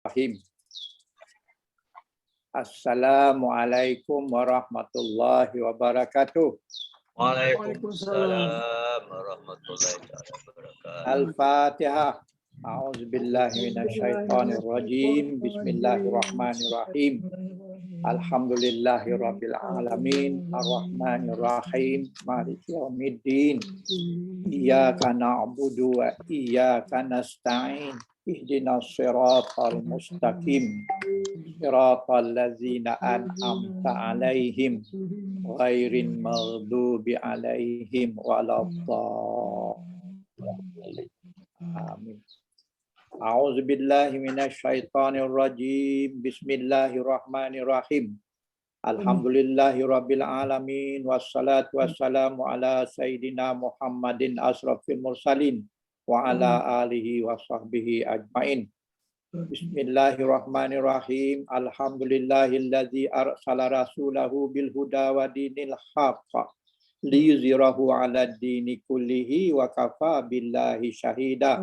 Bismillahirrahmanirrahim. Assalamualaikum warahmatullahi wabarakatuh. Waalaikumsalam warahmatullahi wabarakatuh. Al-Fatihah. A'udzubillahi minasyaitonirrajim. Bismillahirrahmanirrahim. Alhamdulillahirabbil alamin, arrahmanirrahim, maliki yaumiddin. Iyyaka na'budu wa iyyaka nasta'in. Ihdinas siratal mustaqim. Siratal ladzina an'amta 'alaihim ghairil maghdubi 'alaihim waladdallin. Amin. A'udzu billahi minasyaitonir rajim. Bismillahirrahmanirrahim. Alhamdulillahirabbil alamin wassalatu wassalamu ala sayidina Muhammadin asrafil mursalin wa ala alihi washabbihi ajmain. Bismillahirrahmanirrahim. Alhamdulillahilladzi arsala rasulahu bil huda wa dinil haqq liyuzhirahu 'alad dini kullihi wa kafa billahi syahida.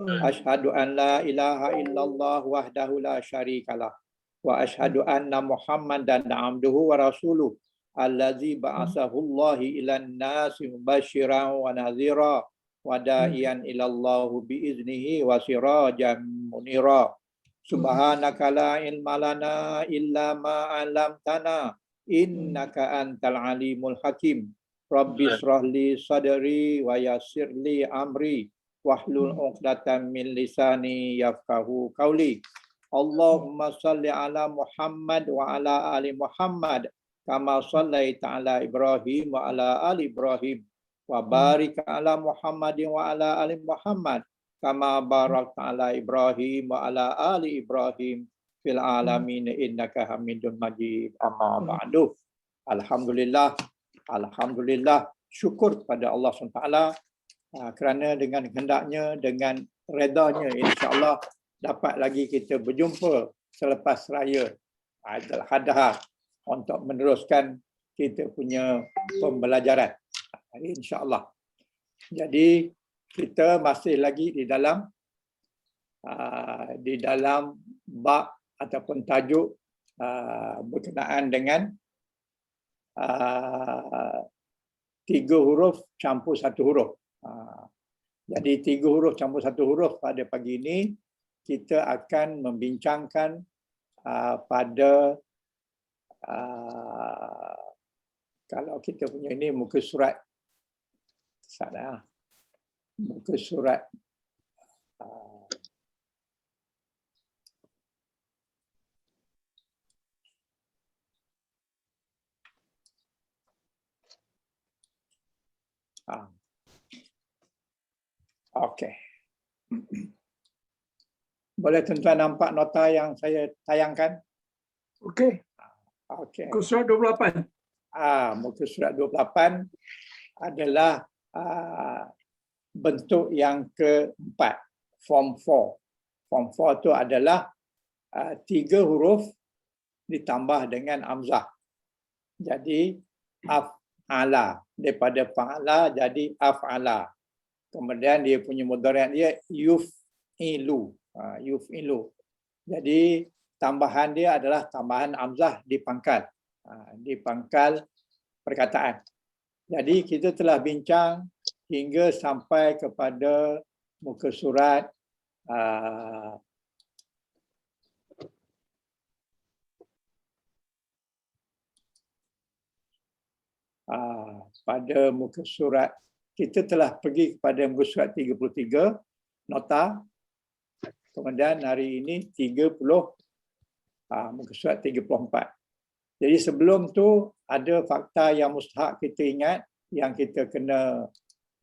Asyhadu an la ilaha illallah wahdahu la syarikalah wa asyhadu anna Muhammadan abduhu wa rasuluh allazi ba'atsahu Allahu ilan nasi mubasysyiran wa nadhira wa da'iyan ilallahu bi iznihi wa sirajan munira. Subhanaka la ilma lana illa ma 'allamtana innaka antal alimul hakim. Rabbi shrah li sadri wa yassir li amri wahlul 'uqdatam min lisani yafqahu qawli. Allahumma shalli ala Muhammad wa ala ali Muhammad kama shallaita ala Ibrahim wa ala ali Ibrahim wa barik ala Muhammadin wa ala ali Muhammad kama barakta ala Ibrahim wa ala ali Ibrahim fil alamin innaka Hamidum Majid. Amma ba'du. Alhamdulillah, syukur pada Allah SWT kerana dengan kehendaknya, dengan redanya, insya-Allah dapat lagi kita berjumpa selepas raya Aidil-Adha untuk meneruskan kita punya pembelajaran, insya-Allah. Jadi kita masih lagi di dalam bab ataupun tajuk berkenaan dengan 3 huruf campur 1 huruf. Jadi 3 huruf campur 1 huruf pada pagi ini kita akan membincangkan pada kalau kita punya ini muka surat muka surat okey. Boleh tuan-tuan nampak nota yang saya tayangkan? Okey. Okey. Muka surat 28. Muka surat 28 adalah bentuk yang keempat, form 4. Form 4 itu adalah 3 huruf ditambah dengan hamzah. Jadi af'ala, daripada fa'ala jadi af'ala. Kemudian dia punya mudhari' dia yuf'ilu. Yuf'ilu. Jadi tambahan dia adalah tambahan hamzah di pangkal. Di pangkal perkataan. Jadi kita telah bincang hingga sampai kepada muka surat pada muka surat kita telah pergi kepada muka surat 33 nota. Kemudian hari ini 30 muka surat 34. Jadi sebelum tu ada fakta yang mustahak kita ingat yang kita kena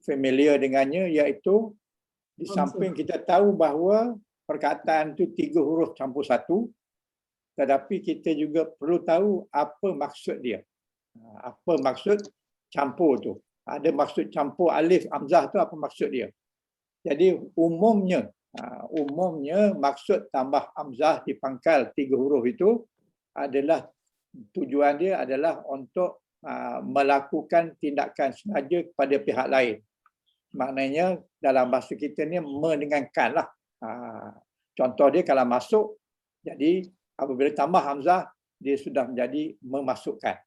familiar dengannya, iaitu di samping kita tahu bahawa perkataan tu 3 huruf campur 1, tetapi kita juga perlu tahu apa maksud dia. Apa maksud campur tu? Ada maksud campur alif hamzah tu apa maksud dia? Jadi umumnya maksud tambah hamzah di pangkal 3 huruf itu adalah tujuan dia adalah untuk melakukan tindakan sengaja kepada pihak lain. Maknanya dalam bahasa kita ni mendengarkan lah. Contoh dia kalau masuk Jadi apabila tambah hamzah, dia sudah menjadi memasukkan.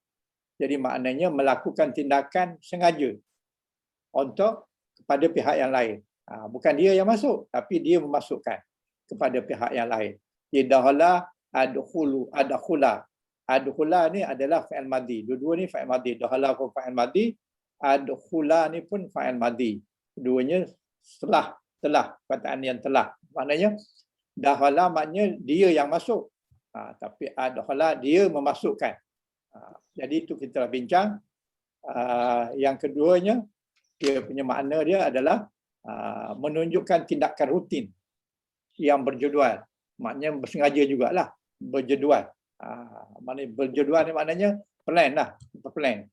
Jadi maknanya melakukan tindakan sengaja untuk kepada pihak yang lain. Bukan dia yang masuk, tapi dia memasukkan kepada pihak yang lain. Idakhala adkhulu adkhula. Adkhula ni adalah fa'il madhi. Dua-dua ni fa'il madhi. Dakhala pun fa'il madhi, adkhula ni pun fa'il madhi. Keduanya telah perkataan yang telah. Maknanya dakhala maknanya dia yang masuk. Tapi adkhala dia memasukkan. Jadi itu kita bincang. Yang keduanya, dia punya makna dia adalah menunjukkan tindakan rutin yang berjadual. Maknanya bersengaja jugalah, berjadual. Maknanya berjadual ni maknanya plan lah, plan.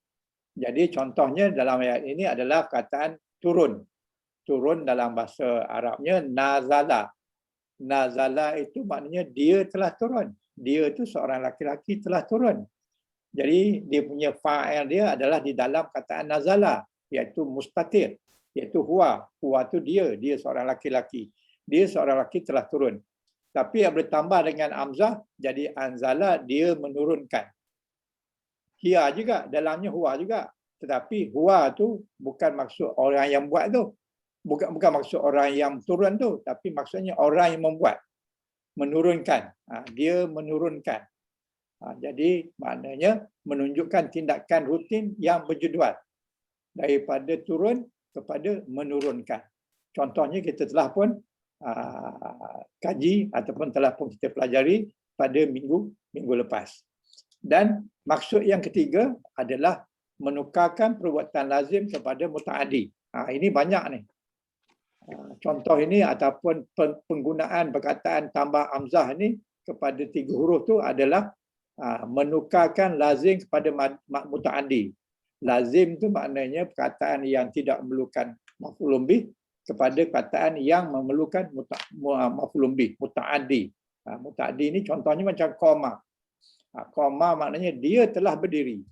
Jadi contohnya dalam ayat ini adalah perkataan turun. Turun dalam bahasa Arabnya nazala. Nazala itu maknanya dia telah turun. Dia itu seorang laki-laki telah turun. Jadi dia punya fa'il dia adalah di dalam kataan nazala, iaitu mustatir, iaitu huwa. Huwa itu dia seorang laki-laki. Dia seorang laki telah turun. Tapi yang bertambah dengan hamzah, jadi anzala, dia menurunkan. Hia juga, dalamnya huwa juga. Tetapi huwa tu bukan maksud orang yang buat tu. Bukan maksud orang yang turun tu, tapi maksudnya orang yang membuat. Menurunkan. Dia menurunkan. Jadi maknanya menunjukkan tindakan rutin yang berjadual. Daripada turun kepada menurunkan. Contohnya kita telah pun kaji ataupun telah pun kita pelajari pada minggu lepas. Dan maksud yang ketiga adalah menukarkan perbuatan lazim kepada muta'addi. Ini banyak ni. Contoh ini ataupun penggunaan perkataan tambah hamzah ni kepada 3 huruf tu adalah menukarkan lazim kepada muta'addi. Lazim tu maknanya perkataan yang tidak memerlukan maf'ulun bih kepada perkataan yang memerlukan maf'ulun bih, muta'addi. Muta'addi ni contohnya macam qama. Qama maknanya dia telah berdiri.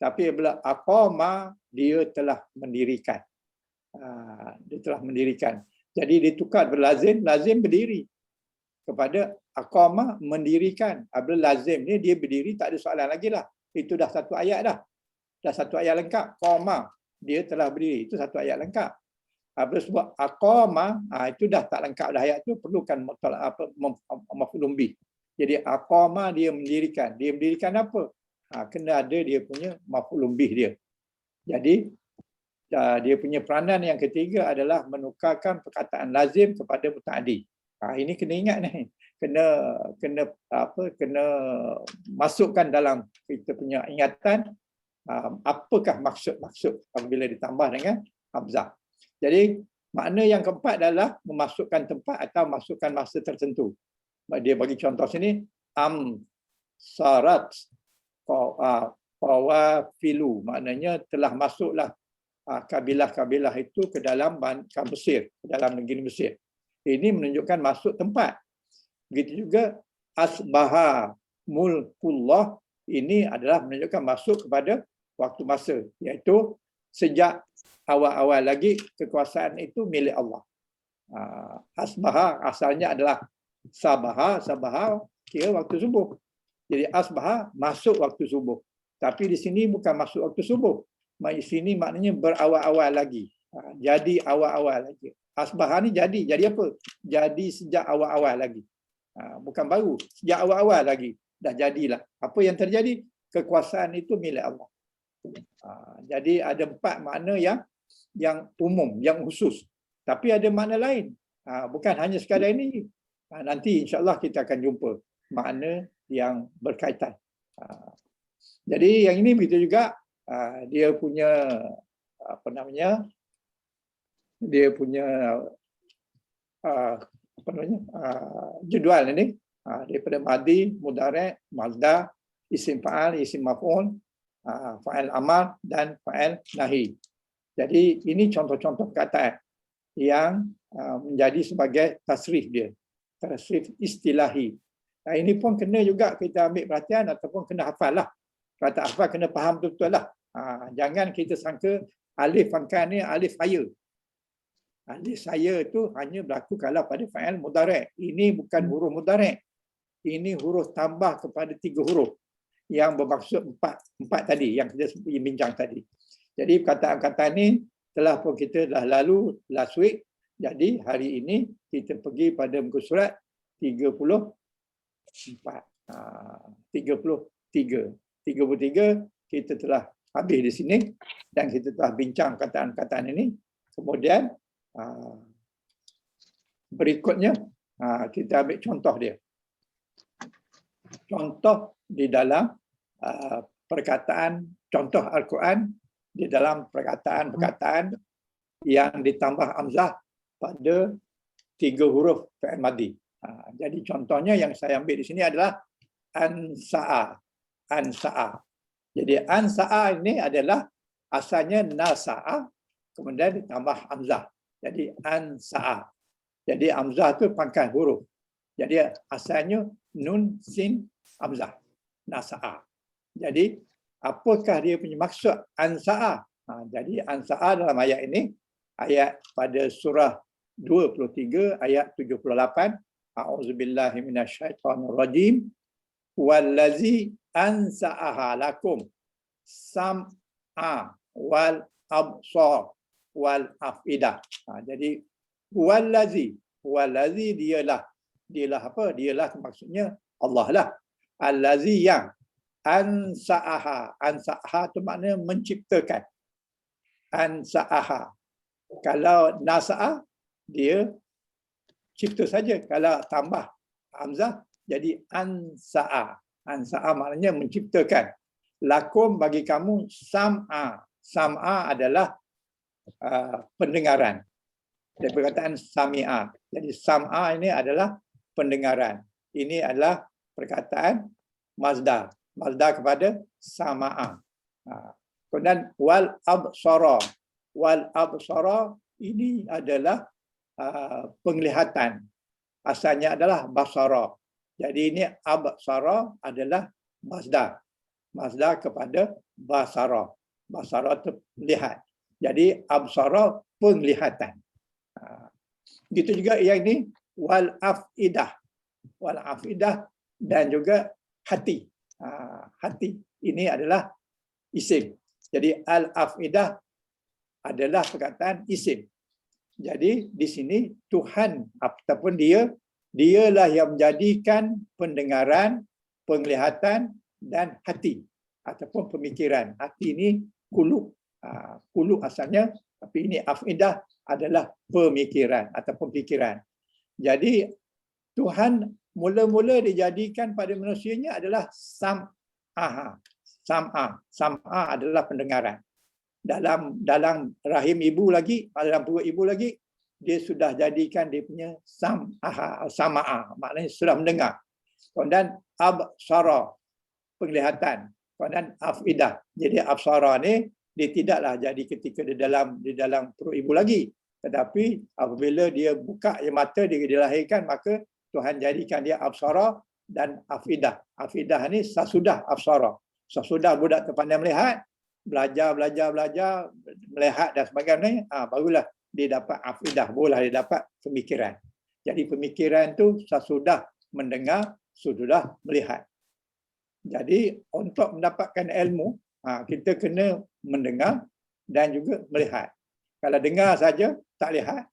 Tapi bila aqama, dia telah mendirikan. Dia telah mendirikan. Jadi ditukar berlazim, lazim berdiri. Kepada aqama, mendirikan. Bila lazim ni dia berdiri, tak ada soalan lagi lah. Itu dah satu ayat dah. Dah satu ayat lengkap. Qama, dia telah berdiri. Itu satu ayat lengkap. Bila sebut aqama, itu dah tak lengkap dah ayat tu, perlukan maf'ulun bih. Jadi aqama, dia mendirikan. Dia mendirikan apa? Kena ada dia punya maf'ulun bih dia. Jadi dia punya peranan yang ketiga adalah menukarkan perkataan lazim kepada muta'addi. Ini kena ingat ni. Kena masukkan dalam kita punya ingatan apakah maksud apabila ditambah dengan hamzah. Jadi makna yang keempat adalah memasukkan tempat atau masukkan masa tertentu. Dia bagi contoh sini sarat qawafilu, maknanya telah masuklah kabilah-kabilah itu ke dalam Mesir, ke dalam negeri Mesir. Ini menunjukkan masuk tempat. Begitu juga asbaha mulkullah, ini adalah menunjukkan masuk kepada waktu masa, iaitu sejak awal-awal lagi kekuasaan itu milik Allah. Asbaha asalnya adalah sabaha kira waktu subuh. Jadi asbaha masuk waktu subuh. Tapi di sini bukan masuk waktu subuh. Di sini maknanya berawal-awal lagi. Jadi awal-awal lagi. Asbaha ni jadi apa? Jadi sejak awal-awal lagi. Bukan baru, sejak awal-awal lagi dah jadilah. Apa yang terjadi? Kekuasaan itu milik Allah. Jadi ada 4 makna yang umum, yang khusus. Tapi ada makna lain. Bukan hanya sekadar ini. Nanti insya-Allah kita akan jumpa makna yang berkaitan. Jadi yang ini begitu juga dia punya dia punya jadual ini daripada madhi, mudhari', mazda, isim fa'al, isim maf'ul, fa'il amar dan fa'il nahi. Jadi ini contoh-contoh perkataan yang menjadi sebagai tasrif dia. Tasrif istilahi. Ini pun kena juga kita ambil perhatian ataupun kena hafal lah. Kalau tak hafal kena faham betul-betul lah. Jangan kita sangka alif pangkat ni alif saya. Alif saya tu hanya berlaku kalau pada fa'il mudhari'. Ini bukan huruf mudhari'. ini huruf tambah kepada 3 huruf yang bermaksud empat tadi yang kita bincang tadi. Jadi perkataan-perkataan ni telah pun kita dah lalu last week. Jadi hari ini kita pergi pada muka surat 34. 33 kita telah habis di sini dan kita telah bincang kataan-kataan ini. Kemudian berikutnya kita ambil contoh dia. Contoh di dalam perkataan, contoh Al-Quran di dalam perkataan-perkataan yang ditambah hamzah pada 3 huruf fi'il madhi. Jadi contohnya yang saya ambil di sini adalah ansa'a. Ansa'a. Jadi ansa'a ini adalah asalnya nasa'a kemudian ditambah hamzah. Jadi ansa'a. Jadi hamzah itu pangkat huruf. Jadi asalnya nun sin hamzah. Nasa'a. Jadi apakah dia punya maksud ansa'a? Jadi ansa'a dalam ayat ini, ayat pada surah 23 ayat 78, a'udzubillahi minasyaitonirrajim, wallazi ansa'aha lakum sam'a wal absar wal afidah. Jadi wallazi dialah apa? Dialah maksudnya Allah lah. Allazi yang ansa'aha. Ansa'aha itu maknanya menciptakan. Ansa'aha. Kalau nasa'a, dia cipta saja. Kalau tambah hamzah, jadi ansa'a. Ansa'a maknanya menciptakan. Lakum bagi kamu sam'a. Sam'a adalah pendengaran. Dari perkataan sami'a. Jadi sam'a ini adalah pendengaran. Ini adalah perkataan masdar. Masdar kepada sama'a. Kemudian wal absara. Wal absara ini adalah penglihatan. Asalnya adalah basara. Jadi ini absara adalah masdar. Masdar kepada basara. Basara itu lihat. Jadi absara penglihatan. Begitu juga yang ini wal afidah. Wal afidah dan juga hati. Hati ini adalah isim. Jadi al afidah adalah perkataan isim. Jadi di sini Tuhan ataupun dialah yang menjadikan pendengaran, penglihatan dan hati ataupun pemikiran. Hati ini qulub. Qulub asalnya, tapi ini afidah adalah pemikiran ataupun pikiran. Jadi Tuhan mula-mula dijadikan pada manusianya adalah sam'ah. Sam'ah adalah pendengaran. Dalam rahim ibu lagi, dalam perut ibu lagi, dia sudah jadikan dia punya sam'ah, maknanya sudah mendengar. Kemudian absara, penglihatan. Kemudian afidah. Jadi absara ni dia tidaklah jadi ketika di dalam perut ibu lagi, tetapi apabila dia buka mata dia dilahirkan, maka Tuhan jadikan dia absara dan afidah. Afidah ni sesudah absara. Sesudah budak terpandai melihat, belajar, melihat dan sebagainya, barulah dia dapat afidah, barulah dia dapat pemikiran. Jadi pemikiran tu sesudah mendengar, sudah melihat. Jadi untuk mendapatkan ilmu, kita kena mendengar dan juga melihat. Kalau dengar saja, tak lihat,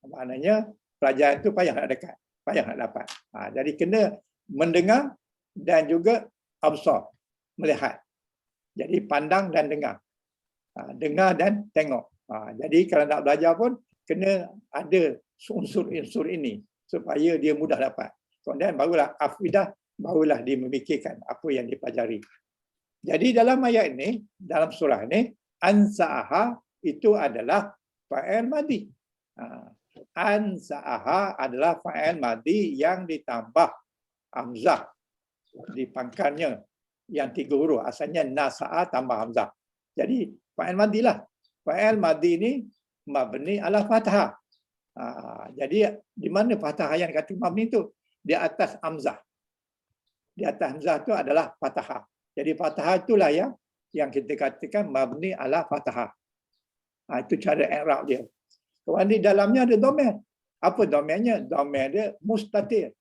maknanya pelajaran itu payah nak dekat, payah nak dapat. Jadi kena mendengar dan juga absar, melihat. Jadi pandang dan dengar. Dengar dan tengok. Jadi kalau nak belajar pun, kena ada unsur-unsur ini supaya dia mudah dapat. Kemudian barulah afidah, barulah dia memikirkan apa yang dipelajari. Jadi dalam ayat ini, dalam surah ini, ansa'aha itu adalah fa'il madhi. Ansa'aha adalah fa'il madhi yang ditambah hamzah di pangkalnya yang 3 huruf. Asalnya nasa'a tambah hamzah. Jadi fa'il madhi lah. Fa'il madhi ini mabni ala fathah. Jadi di mana fathah yang kata mabni itu? Di atas hamzah. Di atas hamzah itu adalah fathah. Jadi fathah itulah yang kita katakan mabni ala fathah. Itu cara i'rab dia. Kemudian di dalamnya ada dhamir. Apa dhamirnya? Dhamir dia mustatir.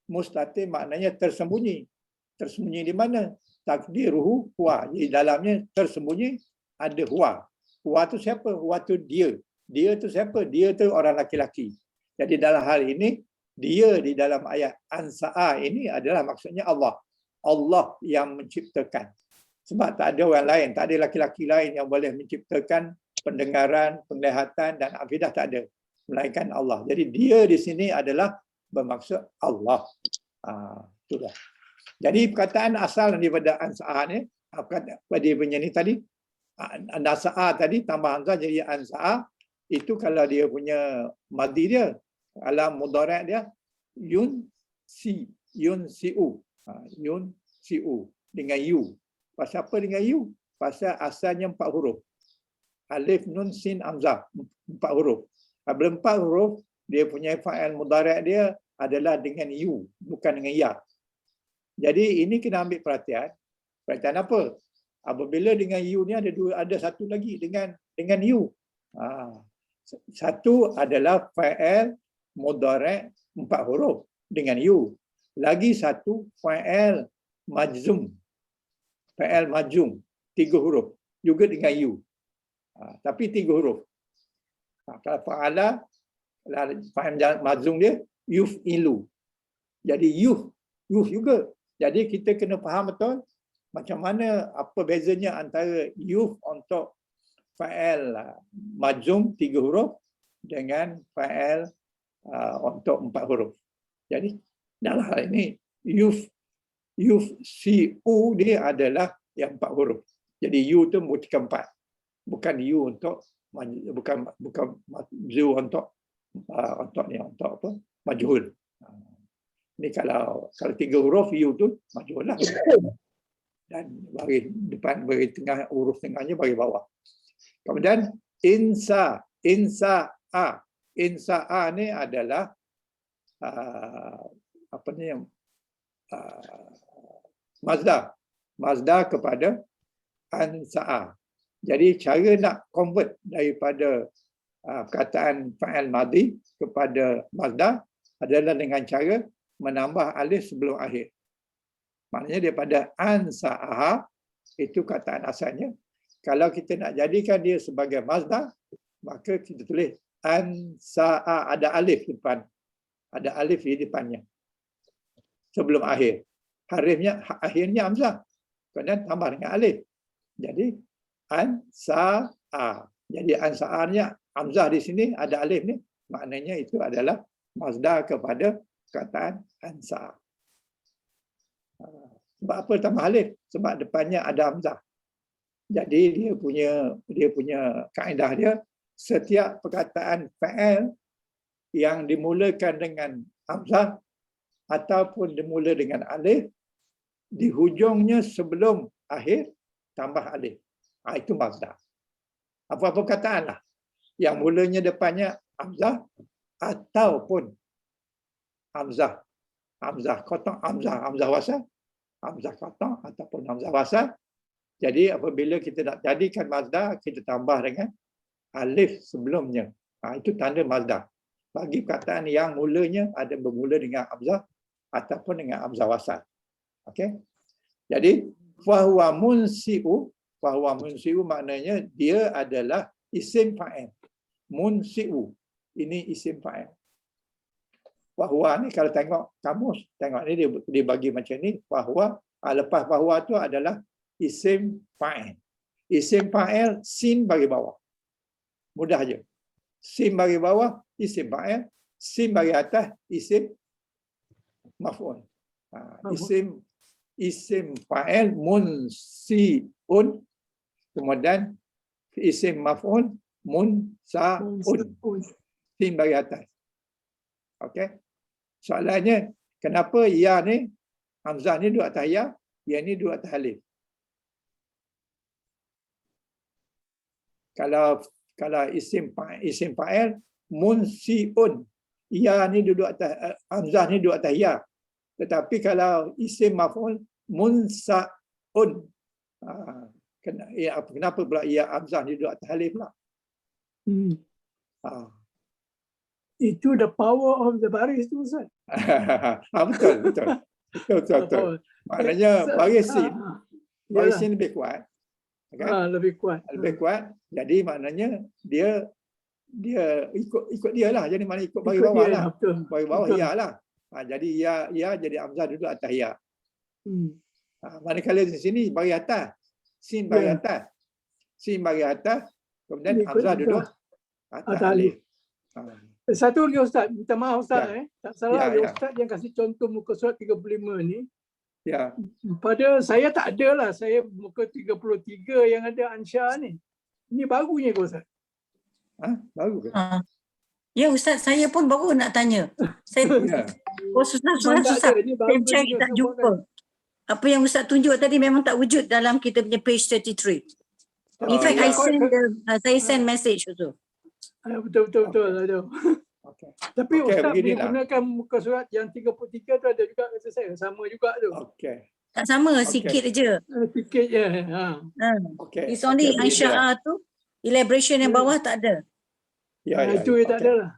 Mustatir maknanya tersembunyi. Tersembunyi di mana? Takdiruhu huwa. Di dalamnya tersembunyi ada huwa. Huwa tu siapa? Huwa tu dia. Dia tu siapa? Dia tu orang laki-laki. Jadi dalam hal ini, dia di dalam ayat An-Sa'a ini adalah maksudnya Allah. Allah yang menciptakan. Sebab tak ada orang lain, tak ada laki-laki lain yang boleh menciptakan pendengaran, penglihatan dan akidah, tak ada. Melainkan Allah. Jadi dia di sini adalah bermaksud Allah. Itulah. Jadi perkataan asal daripada An-Sa'a ni, pada punya ni tadi, An-Sa'a tadi tambah hamzah jadi An-Sa'a, itu kalau dia punya madhi dia, alam mudhari' dia yunsi'u. Yunsi'u dengan yu. Pasal apa dengan yu? Pasal asalnya 4 huruf. Alif, nun, sin, hamzah. 4 huruf. Bila 4 huruf, dia punya fa'il mudhari' dia adalah dengan yu, bukan dengan ya. Jadi ini kena ambil perhatian. Perhatian apa? Apabila dengan yu ni ada satu lagi dengan yu. Satu adalah fa'il mudhari' 4 huruf dengan yu. Lagi satu fa'il majzum. Fa'il majzum 3 huruf juga dengan yu. Tapi 3 huruf. Kalau fa'ala fa'il majzum dia yuf'ilu. Jadi yuh juga. Jadi kita kena faham betul macam mana, apa bezanya antara yuh untuk fa'il majzum 3 huruf dengan fa'il untuk 4 huruf. Jadi dalam hal ini yufsi'u dia adalah yang 4 huruf. Jadi yu tu bukan 4. Bukan yu untuk bukan zu untuk apa? Majhul. Ini kalau 3 huruf yu tu majhul lah. Dan bagi depan, bagi tengah, huruf tengahnya bagi bawah. Kemudian insa'a ni adalah Mazda kepada An-Sa'a. Jadi cara nak convert daripada perkataan fa'il madhi kepada Mazda adalah dengan cara menambah alif sebelum akhir. Maknanya daripada An-Sa'a, itu kataan asalnya. Kalau kita nak jadikan dia sebagai Mazda, maka kita tulis An-Sa'a, ada alif depan. Ada alif di depannya. Sebelum akhir. Akhirnya hamzah. Kemudian tambah dengan alif. Jadi An-Sa'a. Jadi An-Sa'anya hamzah di sini ada alif ni. Maknanya itu adalah Mazda kepada kataan An-Sa'a. Sebab apa tambah alif? Sebab depannya ada hamzah. Jadi dia punya kaedah dia, setiap perkataan fa'il yang dimulakan dengan hamzah ataupun dimula dengan alif, di hujungnya sebelum akhir tambah alif. Itu Mazda. Apa-apa perkataan lah yang mulanya depannya hamzah ataupun hamzah qata', hamzah wasal, hamzah qata' ataupun hamzah wasal. Jadi apabila kita nak jadikan Mazda, kita tambah dengan alif sebelumnya. Itu tanda Mazda. Bagi perkataan yang mulanya ada bermula dengan hamzah ataupun dengan hamzah wasal. Okey. Jadi fahuwa munsi'u maknanya dia adalah isim fa'il. Munsi'u ini isim fa'il. Fahuwa ni kalau tengok kamus, tengok ni dia bagi macam ni. Fahuwa, lepas fahuwa tu adalah isim fa'il. Isim fa'il sin bagi bawah. Mudah aja. Sin bagi bawah isim fa'il, sin bagi atas isim maf'ul. Isim fa'il munsi'un, kemudian isim maf'ul munsa'un. Sin bagi atas. Okey. Soalannya, kenapa ya ni, hamzah ni duduk atas ya ni duduk atas alif? Kalau isim fa'il munsi'un, ya ni duduk atas, hamzah ni duduk atas ya. Tetapi kalau isim maf'ul munsa'un, kenapa pula ya hamzah ni duduk atas alif pula? Itu the power of the baris tu, Ustaz. Betul. Maknanya baris sin lebih kuat. Kan? Lebih kuat. Lebih kuat. Jadi maknanya dia ikut dia lah. Jadi mana ikut bagi bawah lah. Bagi bawah ya lah. Jadi ya jadi hamzah duduk atas ya. Manakala di sini bagi atas, sin bagi atas. Sin bagi atas, kemudian hamzah duduk atas alif. Satu lagi Ustaz, minta maaf Ustaz, tak salah Ustaz yang kasih contoh muka surat 35 ni. Ya. Pada saya tak ada lah, saya muka 33 yang ada ansya ni. Ini barunya ke Ustaz? Baru ke? Ya Ustaz, saya pun baru nak tanya. Saya susah. Saya check tak jumpa. Apa yang Ustaz tunjuk tadi memang tak wujud dalam kita punya page 33. In fact, saya send message tu. Betul. Okay. Tapi Ustaz menggunakan muka surat yang 33 tu ada juga kata saya. Sama juga tu. Tak sama, sikit je. Sikit je. It's only Ansya'a tu, elaboration yang bawah tak ada. Itu yang tak ada lah.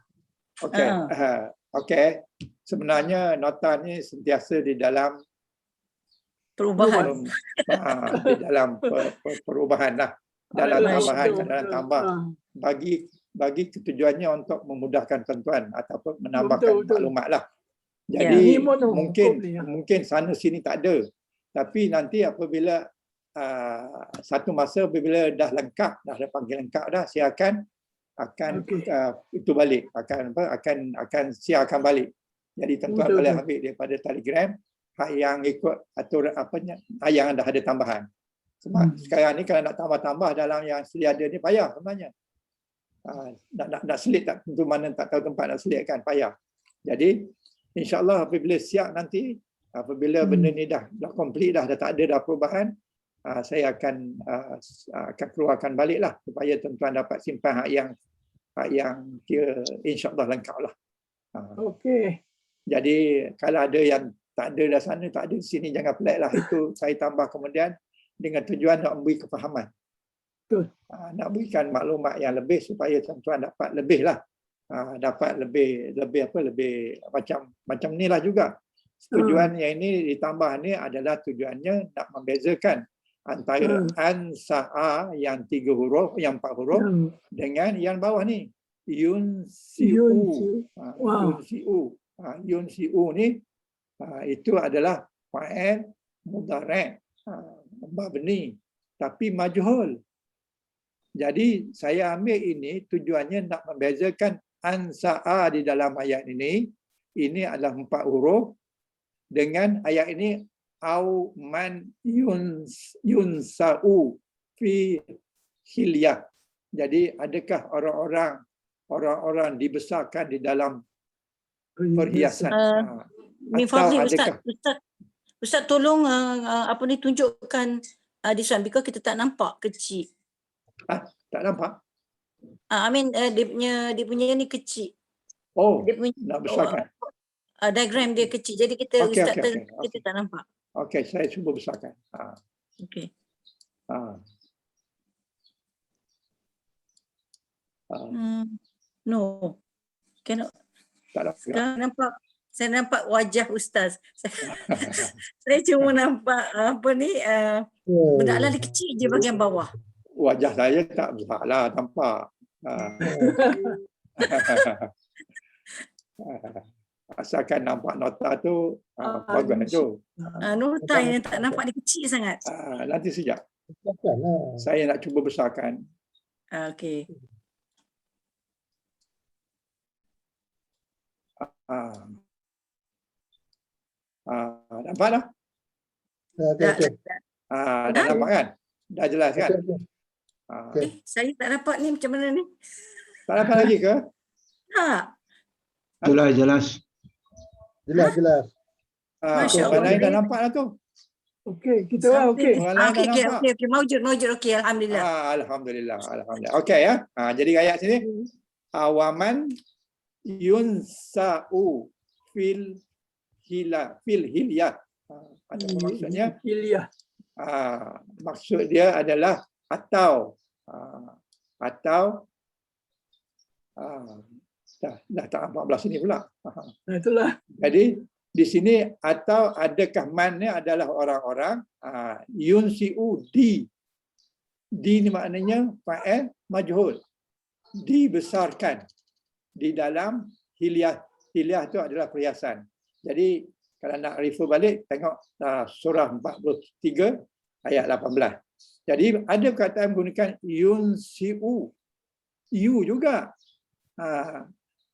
Okey. Sebenarnya nota ni sentiasa di dalam perubahan. Di dalam perubahan lah. Dalam tambahan, dalam tambah. Bagi ketujuannya untuk memudahkan tuan-tuan ataupun menambahkan maklumat lah. Jadi mungkin sana sini tak ada. Tapi nanti apabila satu masa apabila dah lengkap, dah panggil lengkap dah, saya akan itu balik, akan siarkan balik. Jadi tuan-tuan boleh ambil daripada Telegram yang ikut aturan yang dah ada tambahan. Sebab sekarang ni kalau nak tambah-tambah dalam yang sedia ada ni payah sebenarnya. Nak selit tak tentu mana tak tahu tempat nak selit kan, payah. Jadi insya-Allah apabila siap nanti, apabila benda ni dah complete dah tak ada dah perubahan, saya akan keluarkan baliklah supaya tuan-tuan dapat simpan hak yang dia insya-Allah lengkap lah. Okey. Jadi kalau ada yang tak ada dah sana, tak ada di sini, jangan pelik lah. Itu saya tambah kemudian dengan tujuan nak memberi kefahaman. Betul. Nak berikan maklumat yang lebih supaya tuan-tuan dapat lebih lah. Dapat lebih macam ni lah juga. Tujuan yang ini ditambah ni adalah tujuannya nak membezakan antara Ansya'a yang 3 huruf, yang 4 huruf dengan yang bawah ni. Yunsi'u. Yunsi'u ni itu adalah fa'il mudhari', mabni, tapi majhul. Jadi saya ambil ini tujuannya nak membezakan Ansya'a di dalam ayat ini adalah 4 huruf dengan ayat ini au man yunsa'u fi hilyah. Jadi adakah orang-orang dibesarkan di dalam perhiasan? Atau adakah Ustaz tolong tunjukkan this one because kita tak nampak kecil. Tak nampak? Dia punya ni kecil. Dia punya, nak besarkan. Diagram dia kecil. Jadi kita kita tak nampak. Okey, saya cuba besarkan. Okey. No. Cannot. Sekarang nampak. Saya nampak wajah Ustaz. Saya cuma nampak benda lali kecil je bahagian bawah. Wajah saya tak besar lah, tampak. Asalkan nampak nota tu, bagus tu. Nota yang tak nampak dia kecil sangat. Nanti sekejap. Saya nak cuba besarkan. Okey. Nampak dah? Dah nampak kan? Dah jelas kan? Saya tak dapat ni, macam mana ni? Tak dapat lagi ke? Tak. Jelas. Orang lain dah nampak lah tu. Okey, kita lah okey. Okey. Maujud. Okey, alhamdulillah. Alhamdulillah. Okey ya. Jadi ayat sini. Awaman yunsa'u fil hilyah. Apa maksudnya? Hilyah. Maksud dia adalah atau Dah tak 14 ini pula. Itulah. Jadi di sini atau adakah mannya adalah orang-orang yunsi'u di. Di ni maknanya fa'il majhul. Dibesarkan di dalam hilyah. Hilyah itu adalah perhiasan. Jadi kalau nak refer balik tengok surah 43 ayat 18. Jadi ada perkataan menggunakan yunsi'u. You juga.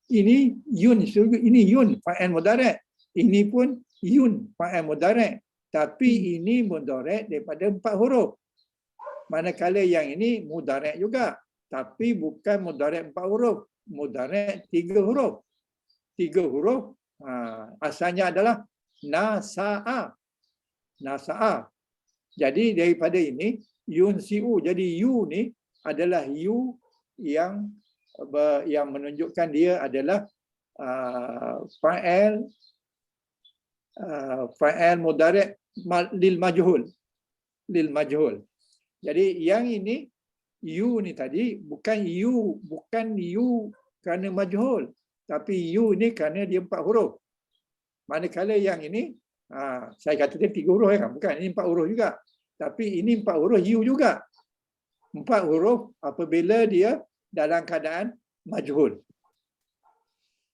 Ini yun, ini yun fa'il mudhari'. Ini pun yun fa'il mudhari'. Tapi ini mudhari' daripada 4 huruf. Manakala yang ini mudhari' juga. Tapi bukan mudhari' 4 huruf. Mudhari' 3 huruf. 3 huruf asalnya adalah nasa'a. Nasa'a. Jadi daripada ini yunsi'u. Jadi you ni adalah you yang menunjukkan dia adalah fa'il mudhari' lil majhul. Lil majhul. Jadi yang ini you ni tadi bukan you kerana majhul, tapi you ni kerana dia 4 huruf. Manakala yang ini saya kata dia 3 huruf kan, bukan, ini 4 huruf juga. Tapi ini 4 huruf you juga. 4 huruf apabila dia dalam keadaan majhul.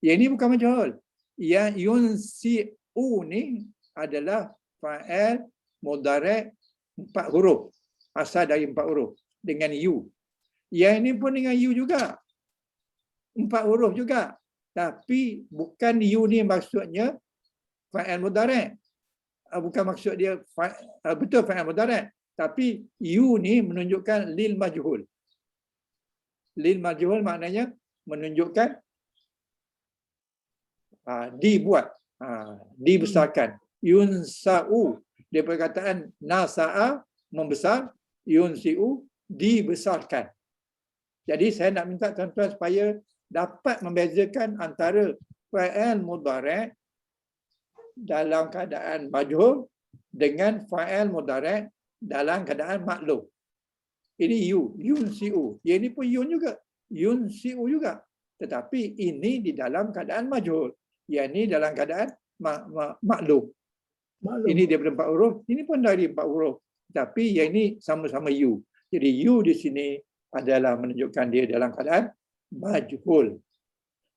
Yang ini bukan majhul. Yang yunsi'u ni adalah fa'il mudhari' 4 huruf. Asal dari 4 huruf dengan you. Yang ini pun dengan you juga. 4 huruf juga. Tapi bukan you ni maksudnya fa'il mudhari'. Bukan maksud dia betul fa'il mudhari'. Tapi you ni menunjukkan lil majhul. Lil majhul maknanya menunjukkan dibuat, dibesarkan. Yunsa'u, dia perkataan nasa'a, membesar, yunsi'u, dibesarkan. Jadi saya nak minta tuan-tuan supaya dapat membezakan antara fa'il mudhari' dalam keadaan majhul dengan fa'il mudhari' dalam keadaan maklum. Ini you, yunsi'u. Yang ini pun yun juga. Yunsi'u juga. Tetapi ini di dalam keadaan majhul. Yang ini dalam keadaan maklum. Ini daripada 4 huruf. Ini pun dari 4 huruf. Tapi yang ini sama-sama you. Jadi you di sini adalah menunjukkan dia dalam keadaan majhul.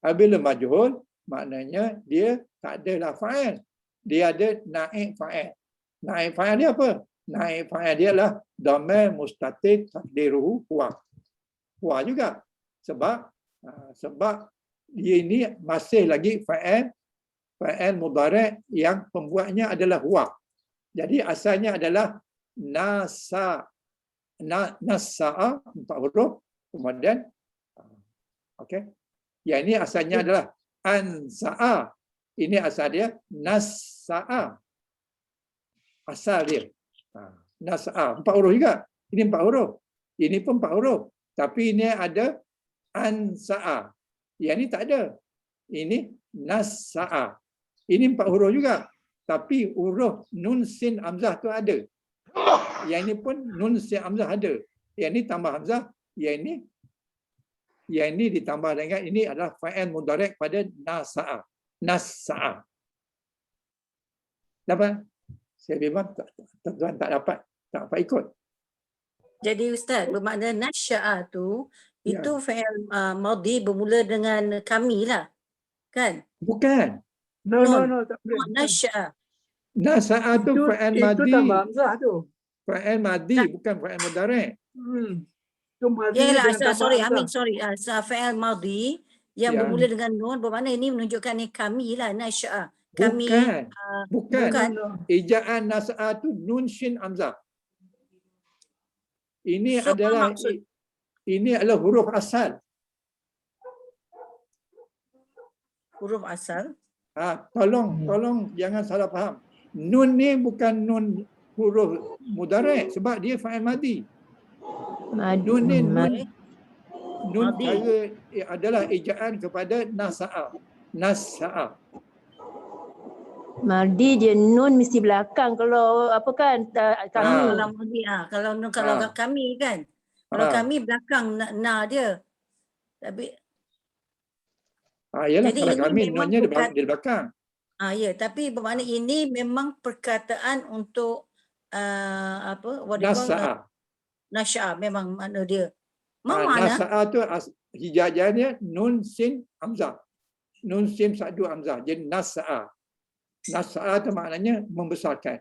Apabila majhul, maknanya dia tak adalah fa'il. Dia ada naib fa'il. Naib fa'il dia apa? Naib fa'il dia adalah dhamir mustatir takdiruhu huwa. Huwa juga. Sebab dia ini masih lagi fa'il mudhari' yang pembuatnya adalah huwa. Jadi asalnya adalah nasa'a 4 huruf. Kemudian okey. Yang ini asalnya adalah ansa'a. Ini asal dia nasa'a. Asal dia. Nasa'a 4 huruf juga. Ini 4 huruf. Ini pun 4 huruf. Tapi ini ada ansa'a. Yang ini tak ada. Ini nasa'a. Ini 4 huruf juga. Tapi huruf nun sin hamzah tu ada. Yang ini pun nun sin hamzah ada. Yang ini tambah hamzah. Yang ini ditambah dengan ini adalah fa'il mudhari' pada nasa'a. Nasa'a. Dapat? Saya memang tuan tak dapat ikut. Jadi Ustaz, bermakna nasya'a tu itu fa'il madhi bermula dengan kami lah. Kan? Bukan. No, tak boleh. Nasya'a. Nasa'a tu fa'il madhi. Itu tambah hamzah tu. Fa'il madhi bukan fa'il mudhari'. Tu madhi. Yalah, sorry. Fa'il madhi yang bermula dengan nun bermakna ini menunjukkan ni kami lah, nasya'a. Kami bukan. Ejaan nasa'a tu nun shin hamzah. Ini adalah huruf asal. Huruf asal. Tolong jangan salah faham. Nun ni bukan nun huruf mudhari' sebab dia fa'il madhi. Nun ni nun adalah ejaan kepada nasa'a. Nasa'a. Madhi dia nun mesti belakang kalau apa kan kami. Kalau madhi kalau kami kan. Kalau kami belakang na dia. Tapi Yalah, Jadi kalau ini kami memang nunnya di belakang. ya, tapi bermakna ini memang perkataan untuk apa? What do you call? Nasa'a. Nasya, memang makna dia. Mana? Nasa'a tu hijajannya nun sin hamzah. Nun sin sadu hamzah. Jadi nasa'a. Nasa'a tu maknanya membesarkan.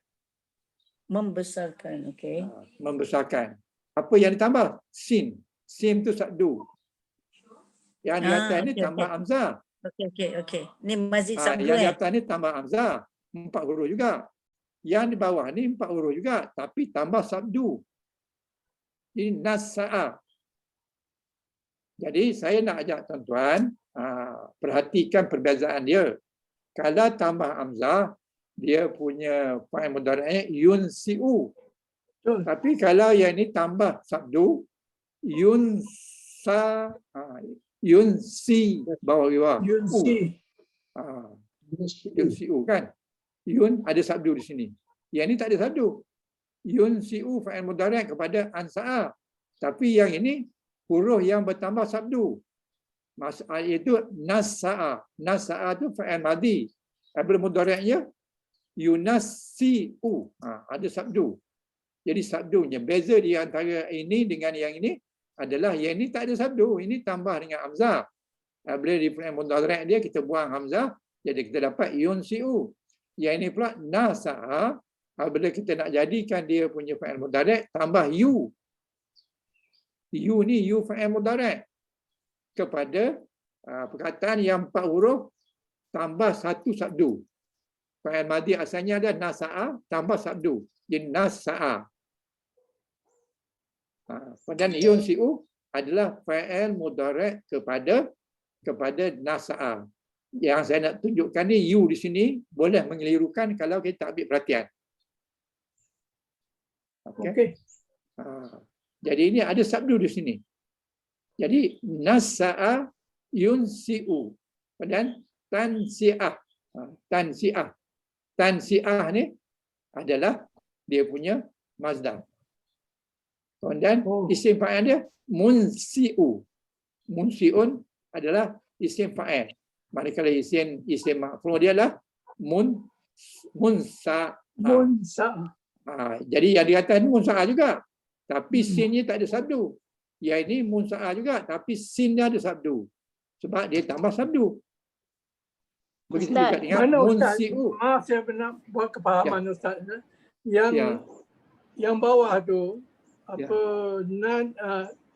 Membesarkan, okey. Membesarkan. Apa yang ditambah? Sin. Sin tu sadu. Yang di atas ni tambah hamzah. Okey. Ni mazid sabdu Yang di atas ni tambah hamzah. 4 huruf juga. Yang di bawah ni 4 huruf juga. Tapi tambah sabdu. Ini nasa'a. Jadi saya nak ajak tuan-tuan perhatikan perbezaan dia. Kalau tambah hamzah, dia punya fa'il mudhari'nya yunsi'u. Tapi kalau yang ini tambah sabdu, yunsi bawah yunsi'u kan. Yun ada sabdu di sini. Yang ini tak ada sabdu. Yunsi'u fa'il mudhari' kepada ansa'a. Tapi yang ini huruf yang bertambah sabdu. Itu nasa'a. Nasa'a itu fa'il madhi. Apabila mudhari'nya yunassi'u. Ada sabdu. Jadi sabdunya beza di antara ini dengan yang ini adalah yang ini tak ada sabdu. Ini tambah dengan hamzah. Apabila di fa'il mudhari' dia kita buang hamzah, jadi kita dapat yunsi'u. Yang ini pula nasa'a. Apabila kita nak jadikan dia punya fa'il mudhari' tambah yu. Yu ni yu fa'il mudhari' kepada perkataan yang 4 huruf tambah 1 sabdu. Fa'il madhi asalnya ada nasa'a tambah sabdu. Jadi nasa'a. Dan yunsi'u adalah fa'il mudhari' kepada nasa'a. Yang saya nak tunjukkan ni yu di sini boleh mengelirukan kalau kita ambil perhatian. Okey. Jadi ini ada sabdu di sini. Jadi nasa'a yunsi'u dan tansi'ah. Tansi'ah ni adalah dia punya mazdar. Dan isim fa'il dia munsi'u. Munsi'un adalah isim fa'il. Manakala isim maf'ul dia adalah munsa'a. Jadi yang di atas ni munsa'a juga. Tapi sinnya tak ada sabdu. Yang ini munsa'a juga. Tapi sinnya ada sabdu. Sebab dia tambah sabdu. Begitu juga dengan munsi'u. Maaf, saya nak buat kepahaman Ustaz. Yang bawah tu,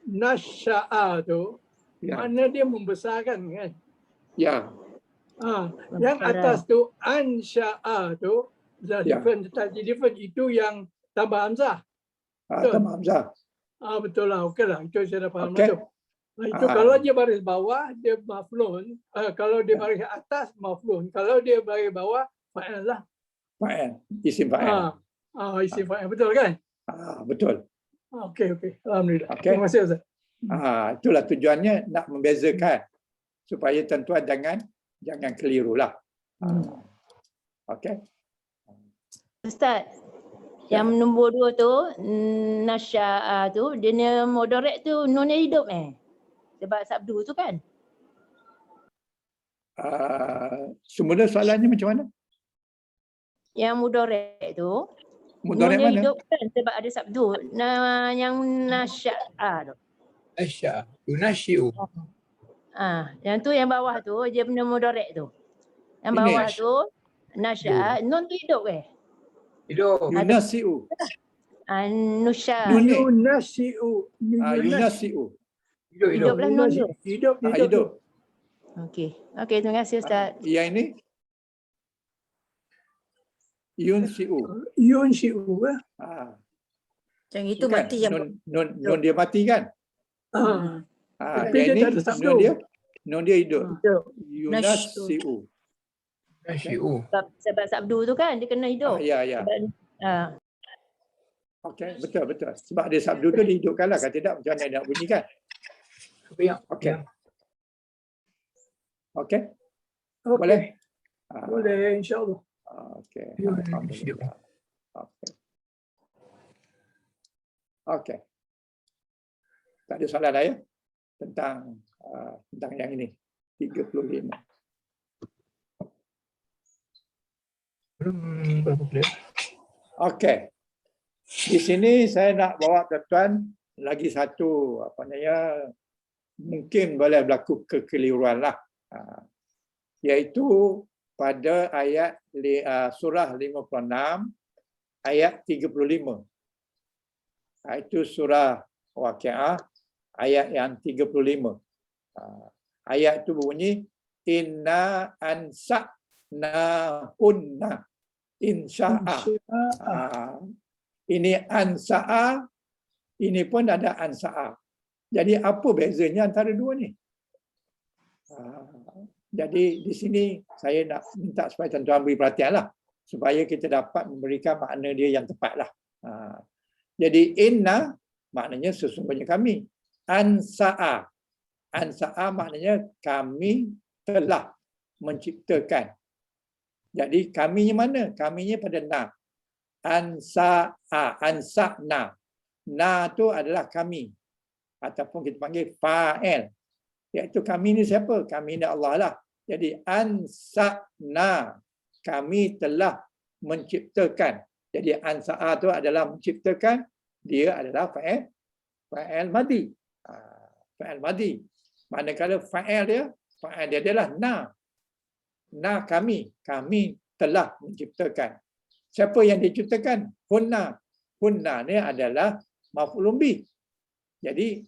nasya'a tu, mana dia membesarkan kan? Ya. Yang atas tu ansya'a tu different. Itu yang tambah hamzah. Tambah hamzah. Betul lah. Okey lah. Itu saya dah faham tu. Itu kalau dia baris bawah dia maf'ulun. Kalau dia baris atas maf'ulun. Kalau dia baris bawah fa'il lah. Fa'il. Isim fa'il. Isim fa'il. Betul kan? Betul. Okey. Alhamdulillah. Okay. Terima kasih Ustaz. Itulah tujuannya nak membezakan supaya tuan-tuan jangan kelirulah. Okey. Ustaz, yang nombor 2 tu nasya'a tu dia mudhari' tu nunnya hidup sebab sabdu tu kan? Semula soalannya macam mana? Yang mudhari' tu Mudhari' nunnya mana? hidup kan sebab ada sabdu. Yang nasya'a tu. Nasya'a. Yunasyi'u. Yang tu yang bawah tu dia punya mudhari' tu. Yang bawah tu nasya'a nun tu hidup Hidup. Yunasi'u. Nusya. Yunasi'u. Yunasi'u. Hiduplah nun tu. Hidup. Okey, terima kasih Ustaz. Yang ini yunsi'u. Yunsi'u. Yang itu Bukan? mati yang Nun dia mati kan? Tapi Yang dia ini tak ada sabdu. nun dia hidup. Yunasi'u. Nasyi'u. Sebab sabdu tu kan dia kena hidup. Ya. Okey, betul. Sebab dia sabdu tu dihidupkanlah. Kalau tidak macam mana nak bunyikan? Okey. Boleh? Boleh, insya-Allah. Okey. Alhamdulillah. Okey. Tak ada soalan lah ya tentang yang ini 35. Berapa clear? Okey. Di sini saya nak bawa tuan-tuan lagi satu apa namanya, mungkin boleh berlaku kekeliruan lah. Iaitu pada ayat surah 56 ayat 35. Itu surah Waqiah ayat yang 35. Ayat itu bunyi inna ansa'nahunna insya'a. Ini ansa'a, ini pun ada ansa'a. Jadi apa bezanya antara dua ni? Jadi di sini saya nak minta supaya tuan-tuan beri perhatianlah supaya kita dapat memberikan makna dia yang tepatlah. Jadi inna maknanya sesungguhnya kami. Ansa'a. Ansa'a maknanya kami telah menciptakan. Jadi kaminya mana? Kaminya pada na. Ansa'a, ansa'na. Na tu adalah kami. Ataupun kita panggil fa'il. Iaitu kami ni siapa? Kami ni Allah lah. Jadi ansa'na. Kami telah menciptakan. Jadi ansa'a tu adalah menciptakan. Dia adalah fa'il. Fa'il madi. Fa'il madi. Manakala fa'il dia adalah na. Na kami. Kami telah menciptakan. Siapa yang diciptakan? Hunna. Hunna ni adalah maf'ulun bih. Jadi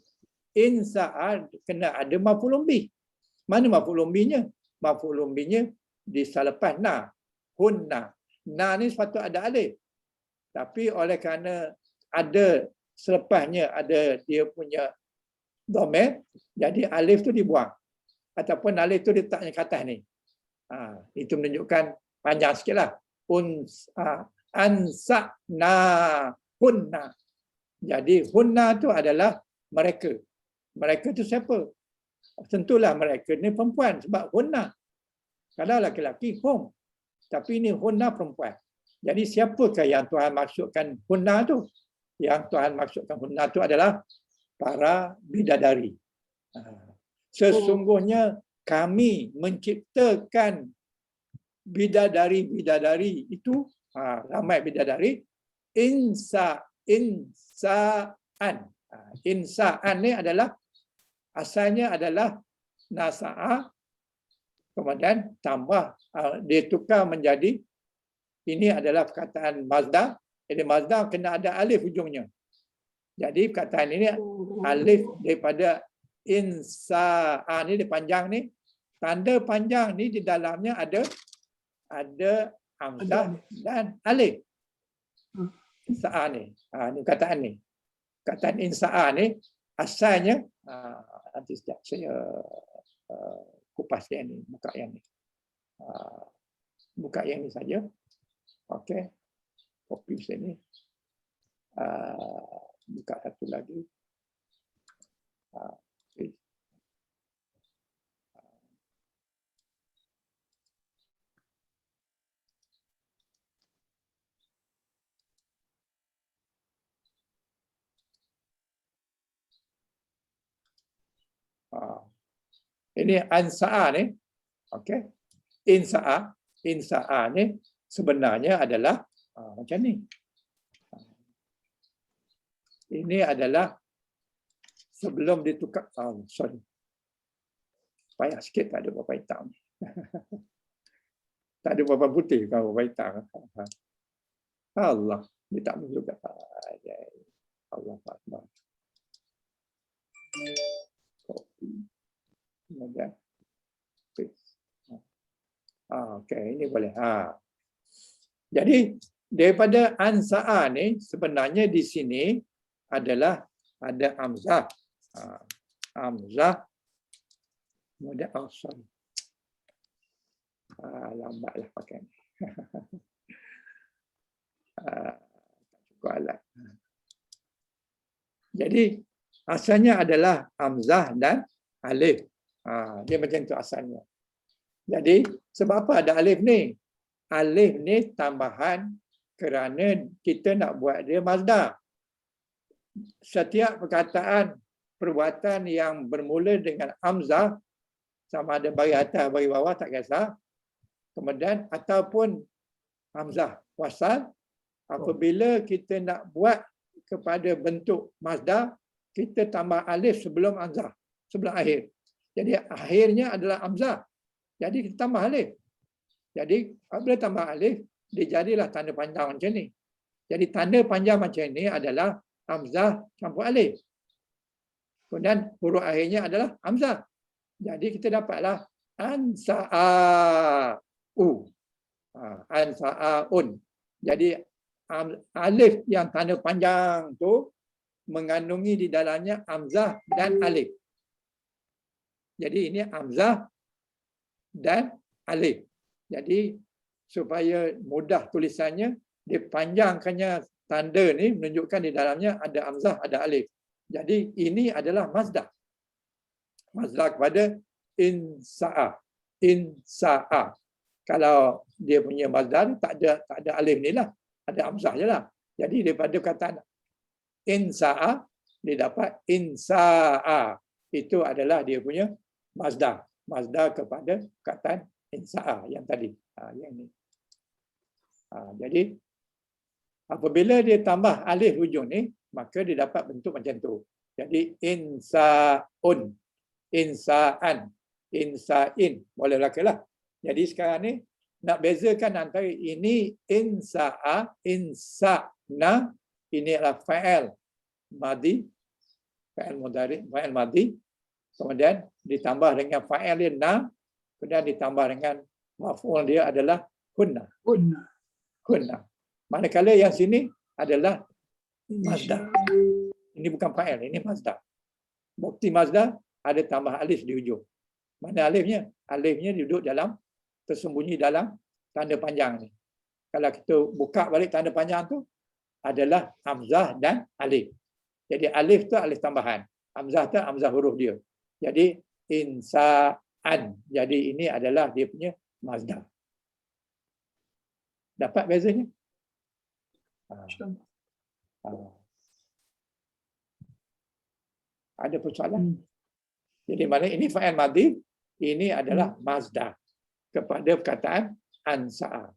insa'a kena ada maf'ulun bih. Mana maf'ulun bihnya? Maf'ulun bihnya di selepas na. Hunna. Na ni sepatutnya ada alif. Tapi oleh kerana ada selepasnya ada dia punya dhamir, jadi alif tu dibuang. Ataupun alif tu diletaknya ke atas ni. Itu menunjukkan panjang sikitlah. Ansa'na hunna. Jadi hunna tu adalah mereka. Mereka tu siapa? Tentulah mereka ni perempuan sebab hunna. Kalau laki-laki hum. Tapi ini hunna perempuan. Jadi siapakah yang Tuhan maksudkan hunna tu? Yang Tuhan maksudkan hunna tu adalah para bidadari. Sesungguhnya kami menciptakan bidadari-bidadari itu, ramai bidadari, insa'an. Insa'an ni adalah asalnya adalah nasa'a, kemudian tambah dia tukar menjadi, ini adalah perkataan mazdar. Jadi mazdar kena ada alif ujungnya. Jadi perkataan ini alif daripada insa'an ni dia panjang ni. Tanda panjang ni di dalamnya ada hamzah dan alif. Insa'an ni. Ni perkataan ni. Perkataan insa'an ni asalnya nanti sekejap saya kupas yang ni, buka yang ni. Buka yang ni saja. Okey. Copy sini. Buka satu lagi. Okay. Ini ansa'a ni. Okey. Insa'a ni sebenarnya adalah macam ni. Ini adalah sebelum ditukar. Sorry. Payah sikit tak ada berapa hitam. Tak ada berapa putih kalau berapa hitam. Allah. Dia tak juga. Allah Akbar. Copy. Kemudian paste. Okey, ini boleh. Jadi daripada ansa'a ni sebenarnya di sini adalah ada hamzah. Hamzah. Kemudian sorry. Lambatlah pakai ni. Cukup alat. Jadi asalnya adalah hamzah dan alif. Dia macam tu asalnya. Jadi sebab apa ada alif ni? Alif ni tambahan kerana kita nak buat dia mazdar. Setiap perkataan perbuatan yang bermula dengan hamzah, sama ada bagi atas bagi bawah tak kisah. Kemudian ataupun hamzah wasal. Apabila kita nak buat kepada bentuk masdar, kita tambah alif sebelum hamzah, sebelum akhir. Jadi akhirnya adalah hamzah. Jadi kita tambah alif. Jadi apabila tambah alif, dia jadilah tanda panjang macam ni. Jadi tanda panjang macam ni adalah hamzah campur alif. Kemudian huruf akhirnya adalah hamzah. Jadi kita dapatlah ansa'u. Ansa'un. Jadi alif yang tanda panjang tu mengandungi di dalamnya hamzah dan alif. Jadi ini hamzah dan alif. Jadi supaya mudah tulisannya, dipanjangkannya tanda ni menunjukkan di dalamnya ada hamzah, ada alif. Jadi ini adalah masdar. Masdar kepada insa'a. Insa'a. Kalau dia punya masdar tak ada alif ni lah, ada hamzah je lah. Jadi daripada perkataan insa'a, dia dapat insa'a. Itu adalah dia punya masdar. Masdar kepada perkataan insa'a yang tadi. Yang ni. Jadi apabila dia tambah alif hujung ni, maka dia dapat bentuk macam tu. Jadi insa'un, insa'an, insa'in. Boleh lah. Jadi sekarang ni nak bezakan antara ini insa'a, insa'na, ini adalah fa'il madhi, fa'il mudhari, fa'il madhi. Kemudian ditambah dengan fa'il dia na, kemudian ditambah dengan maf'ul dia adalah kunna. Kunna. Manakala yang sini adalah masdar. Ini bukan fa'il, ini masdar. Bukti masdar ada tambah alif di hujung. Mana alifnya? Alifnya duduk dalam, tersembunyi dalam tanda panjang ni. Kalau kita buka balik tanda panjang tu, adalah hamzah dan alif. Jadi alif tu alif tambahan. Hamzah tu hamzah huruf dia. Jadi insa'an. Jadi ini adalah dia punya masdar. Dapat bezanya? Ada persoalan? Jadi mana ini fa'il madhi, ini adalah masdar kepada perkataan ansa'a.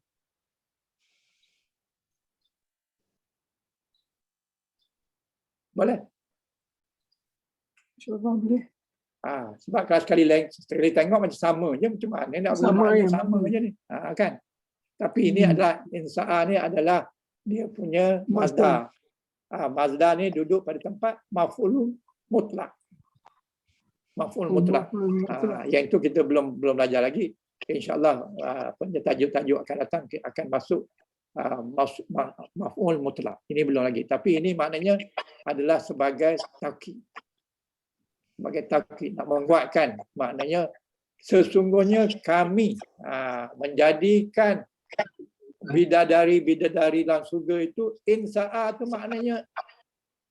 Boleh? Boleh. Sebab kalau sekali tengok macam sama je, macam mana nak sama je ni. Kan? Tapi ini adalah insa'a ni adalah dia punya masdar. Masdar ni duduk pada tempat maf'ul mutlak. Maf'ul mutlak. Yang itu kita belum belajar lagi. InsyaAllah tajuk-tajuk akan datang akan masuk maf'ul mutlak. Ini belum lagi. Tapi ini maknanya adalah sebagai taukid. Sebagai taukid, nak menguatkan. Maknanya sesungguhnya kami menjadikan bidadari dalam surga itu, insa'a itu maknanya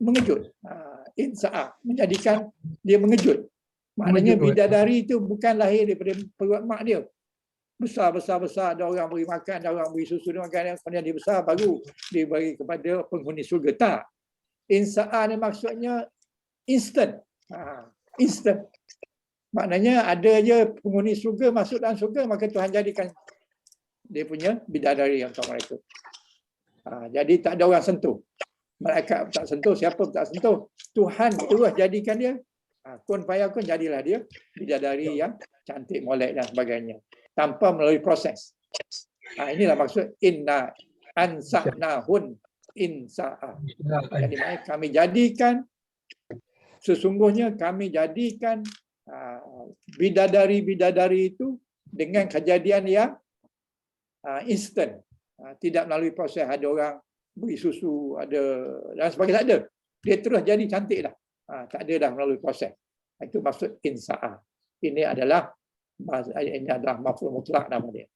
mengejut. Insa'a menjadikan dia mengejut. Maknanya bidadari itu bukan lahir daripada perut mak dia. Besar, ada orang beri makan, ada orang beri susu dia makan, kemudian dia besar baru diberi kepada penghuni surga. Tak. Insa'a ni maksudnya instant. Instant. Maknanya ada je penghuni surga masuk dalam surga, maka Tuhan jadikan dia punya bidadari untuk mereka. Jadi tak ada orang sentuh. Malaikat tak sentuh, siapa pun tak sentuh. Tuhan terus jadikan dia. Kun fayakun, jadilah dia bidadari yang cantik, molek dan sebagainya. Tanpa melalui proses. Inilah maksud inna ansa'nahun insa'a. Jadi kami jadikan, sesungguhnya kami jadikan bidadari-bidadari itu dengan kejadian yang instant. Tidak melalui proses, ada orang beri susu, ada dan sebagainya, tak ada. Dia terus jadi cantik dah. Tak ada dah melalui proses. Itu maksud insa'a. Ini adalah maf'ul mutlak nama dia.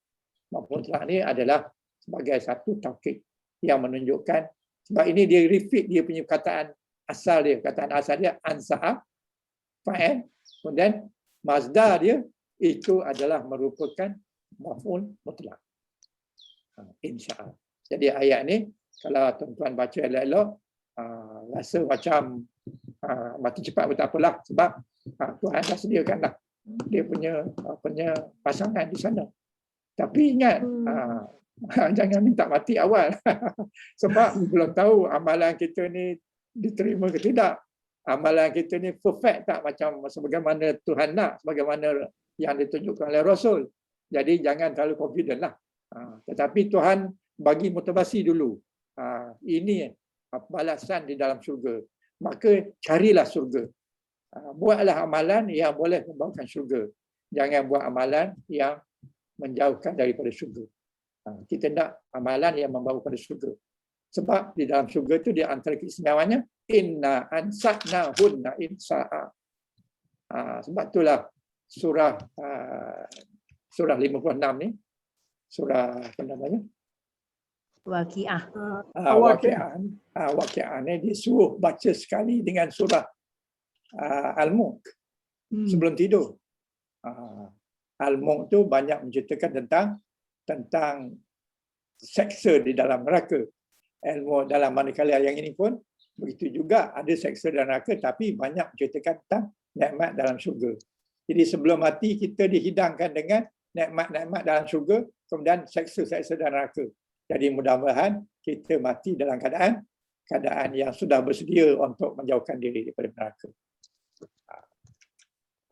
Maf'ul mutlak ni adalah sebagai satu taukid yang menunjukkan, sebab ini dia repeat dia punya perkataan asal dia. Perkataan asal dia ansa'a, fa'il, kemudian masdar dia itu adalah merupakan maf'ul mutlak. Insya'a. Jadi ayat ni kalau tuan-tuan baca elok-elok, rasa macam mati cepat pun tak apalah, sebab Tuhan dah sediakan dah dia punya pasangan di sana. Tapi ingat, Jangan minta mati awal. Sebab belum tahu amalan kita ni diterima ke tidak. Amalan kita ni perfect tak macam sebagaimana Tuhan nak, sebagaimana yang ditunjukkan oleh Rasul. Jadi jangan terlalu confident lah. Tetapi Tuhan bagi motivasi dulu. Ini balasan di dalam syurga. Maka carilah syurga. Buatlah amalan yang boleh membawakan syurga. Jangan buat amalan yang menjauhkan daripada syurga. Kita nak amalan yang membawa pada syurga. Sebab di dalam syurga itu di antara keistimewaannya inna ansa'nahunna insa'a. Sebab itulah surah 56 ni, surah apa namanya? Waqiah. Waqiah ni disuruh baca sekali dengan surah Al-Mulk sebelum tidur. Al-Mulk tu banyak menceritakan tentang seksa di dalam neraka. Ilmu dalam manakala yang ini pun begitu juga, ada seksa dalam neraka tapi banyak menceritakan tentang nikmat dalam syurga. Jadi sebelum mati kita dihidangkan dengan nikmat-nikmat dalam syurga, kemudian seksa-seksa dalam neraka. Jadi mudah-mudahan kita mati dalam keadaan yang sudah bersedia untuk menjauhkan diri daripada neraka.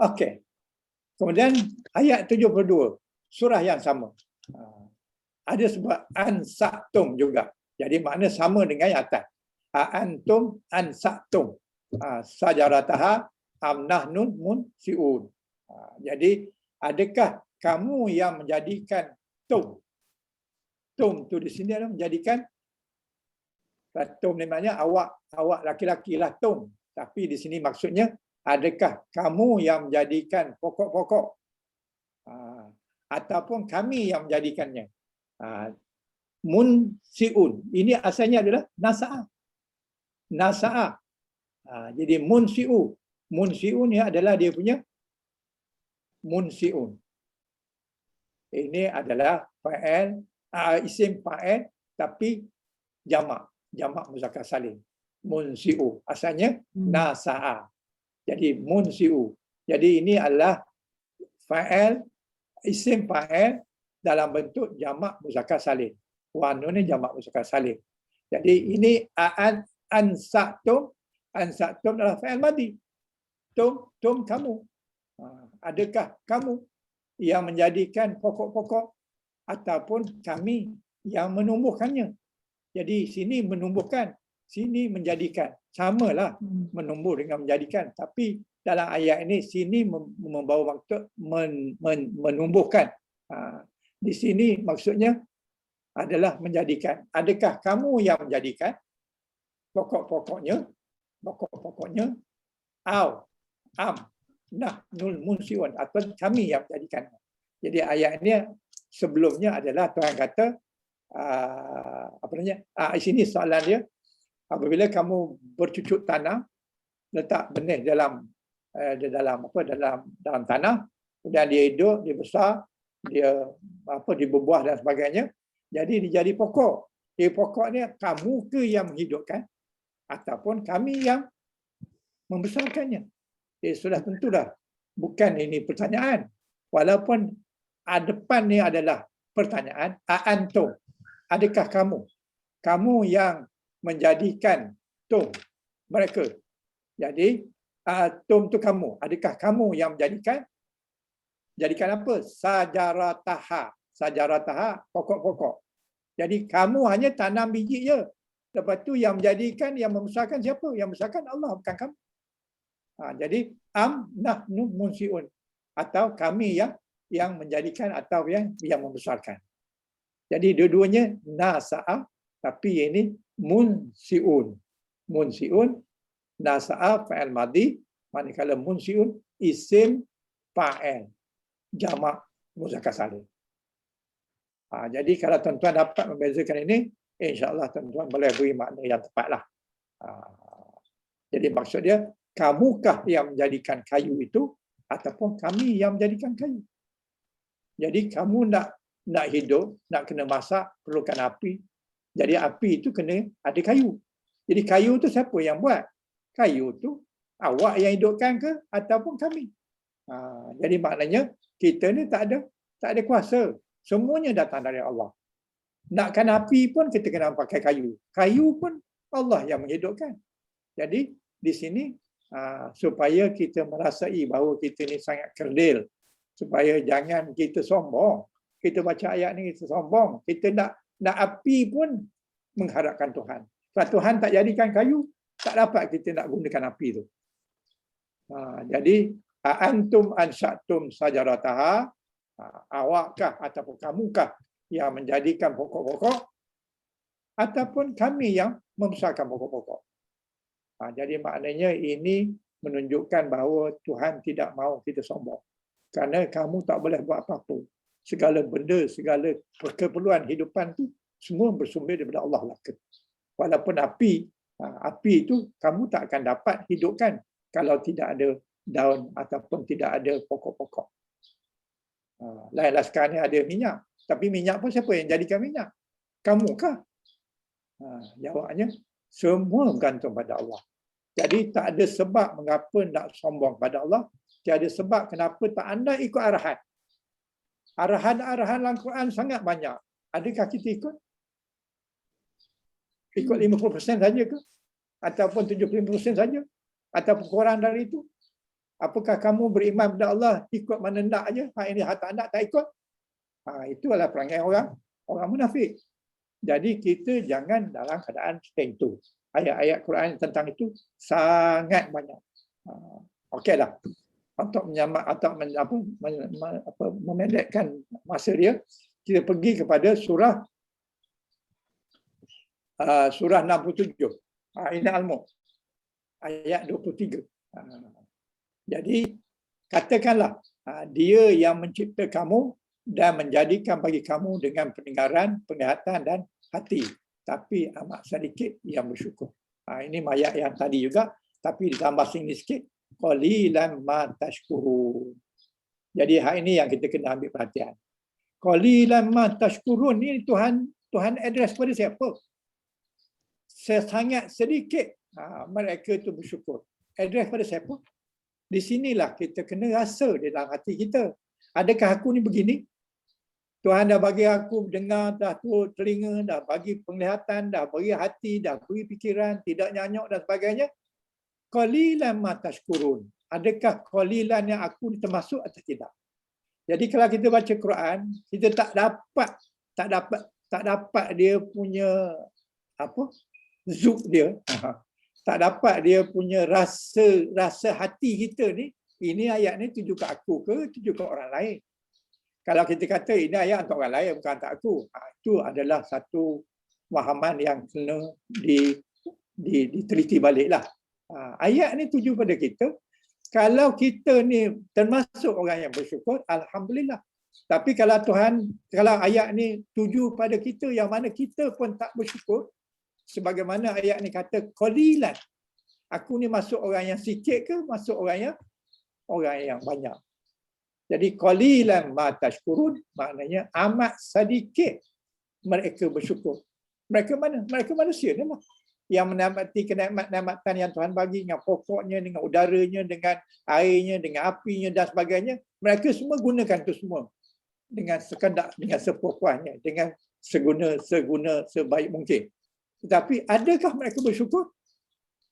Okey. Kemudian ayat 72, surah yang sama. Ada sebab ansaktum juga. Jadi makna sama dengan yang atas. Antum ansaktum. Sajarataha amnahnun munsiun. Jadi adakah kamu yang menjadikan tum? Tum tu di sini adalah menjadikan tum ni maknanya awak laki-laki lah tum. Tapi di sini maksudnya adakah kamu yang menjadikan pokok-pokok ataupun kami yang menjadikannya. Munsiun. Ini asalnya adalah nasa'ah. Nasa'ah. Jadi munsiu. Munsiun ni adalah dia punya munsiun. Ini adalah fa'il, isim fa'il tapi jamak muzakkar salim. Munsiu. Asalnya nasa'ah. Jadi munsiu. Jadi ini adalah fa'il, isim fa'il dalam bentuk jamak muzakkar salim. Wanun ni jamak muzakkar salim. Jadi ini ansaktum adalah fa'il madhi. Tum kamu. Adakah kamu yang menjadikan pokok-pokok ataupun kami yang menumbuhkannya. Jadi sini menumbuhkan, sini menjadikan. Samalah menumbuh dengan menjadikan. Tapi dalam ayat ini sini membawa maksud menumbuhkan. Di sini maksudnya adalah menjadikan. Adakah kamu yang menjadikan pokok-pokoknya nahnul munsiun atau kami yang menjadikan. Jadi ayat ini sebelumnya adalah Tuhan kata di sini soalan dia, apabila kamu bercucuk tanah, letak benih dalam tanah, kemudian dia hidup, dia besar, dia berbuah dan sebagainya. Jadi dia jadi pokok. Pokok ni kamu ke yang menghidupkan ataupun kami yang membesarkannya. Sudah tentu dah. Bukan ini pertanyaan. Walaupun depan ni adalah pertanyaan. Antum. Adakah kamu? Kamu yang menjadikan tum mereka. Jadi tum tu kamu. Adakah kamu yang menjadikan? Jadikan apa? Sajarataha, pokok-pokok. Jadi kamu hanya tanam biji je. Lepas tu yang menjadikan, yang membesarkan siapa? Yang membesarkan Allah, bukan kamu. Jadi nahnu munsiun, atau kami yang menjadikan atau yang membesarkan. Jadi dua-duanya nasa'ah, tapi ini munsiun. Munsiun, nasa'ah fa'il madhi, manakala munsiun isim fa'il, jamak muzakkar salim. Jadi kalau tuan-tuan dapat membezakan ini, insya-Allah tuan-tuan boleh beri makna yang tepatlah. Jadi maksud dia, kamukah yang menjadikan kayu itu ataupun kami yang menjadikan kayu. Jadi kamu nak hidup, nak kena masak, perlukan api. Jadi api itu kena ada kayu. Jadi kayu tu siapa yang buat? Kayu tu awak yang hidupkan ke ataupun kami? Jadi maknanya kita ni tak ada kuasa. Semuanya datang dari Allah. Nakkan api pun kita kena pakai kayu. Kayu pun Allah yang menghidupkan. Jadi di sini supaya kita merasai bahawa kita ni sangat kerdil. Supaya jangan kita sombong. Kita baca ayat ni kita sombong. Kita nak api pun mengharapkan Tuhan. Kalau Tuhan tak jadikan kayu, tak dapat kita nak gunakan api tu. Jadi antum ansyatum sajarataha, awakkah ataupun kamukah yang menjadikan pokok-pokok, ataupun kami yang membesarkan pokok-pokok. Jadi maknanya ini menunjukkan bahawa Tuhan tidak mahu kita sombong. Kerana kamu tak boleh buat apa-apa. Segala benda, segala keperluan hidupan tu semua bersumber daripada Allah lah. Walaupun api itu kamu tak akan dapat hidupkan kalau tidak ada daun ataupun tidak ada pokok-pokok. Lainlah sekarang ni ada minyak. Tapi minyak pun siapa yang jadikan minyak? Kamu kah? Jawabnya, semua bergantung pada Allah. Jadi tak ada sebab mengapa nak sombong pada Allah. Tiada sebab kenapa tak anda ikut arahan. Arahan-arahan dalam Quran sangat banyak. Adakah kita ikut? Ikut 50% saja ke? Ataupun 75% saja? Ataupun kurang dari itu? Apakah kamu beriman kepada Allah ikut mana nak aja? Ini tak nak tak ikut? Itu adalah perangai orang munafik. Jadi kita jangan dalam keadaan seperti itu. Ayat-ayat Quran tentang itu sangat banyak. Okeylah. Untuk menyamak atau memendekkan masa dia, kita pergi kepada surah 67. Ini Al-Mulk. Ayat 23. Jadi katakanlah dia yang mencipta kamu dan menjadikan bagi kamu dengan pendengaran, penglihatan dan hati. Tapi amat sedikit yang bersyukur. Ini ayat yang tadi juga, tapi ditambah sini sikit. Qalilan ma tashkurun. Jadi hal ini yang kita kena ambil perhatian. Qalilan ma tashkurun ni Tuhan address pada siapa? Sangat sedikit mereka itu bersyukur. Address pada siapa? Di sinilah kita kena rasa di dalam hati kita. Adakah aku ni begini? Tuhan dah bagi aku dengar, dah turut telinga, dah bagi penglihatan, dah bagi hati, dah bagi fikiran, tidak nyanyuk dan sebagainya. Qalilan ma tashkurun. Adakah qalilan yang aku ni termasuk atau tidak? Jadi kalau kita baca Quran, kita tak dapat dia punya zuk dia. Tak dapat dia punya rasa hati kita ni. Ini ayat ni tuju ke aku ke tuju ke orang lain. Kalau kita kata ini ayat untuk orang lain bukan untuk aku, itu adalah satu fahaman yang kena diteliti baliklah. Ayat ni tuju pada kita. Kalau kita ni termasuk orang yang bersyukur, alhamdulillah. Tapi kalau ayat ni tuju pada kita yang mana kita pun tak bersyukur, sebagaimana ayat ni kata qalilan. Aku ni masuk orang yang sikit ke masuk orang yang banyak. Jadi qalilan ma tashkurun maknanya amat sedikit mereka bersyukur. Mereka mana? Mereka manusia ni lah. Yang menikmati kenikmatan yang Tuhan bagi dengan pokoknya, dengan udaranya, dengan airnya, dengan apinya dan sebagainya. Mereka semua gunakan itu semua dengan sekendak, dengan sepuas-puasnya, dengan seguna sebaik mungkin. Tetapi adakah mereka bersyukur?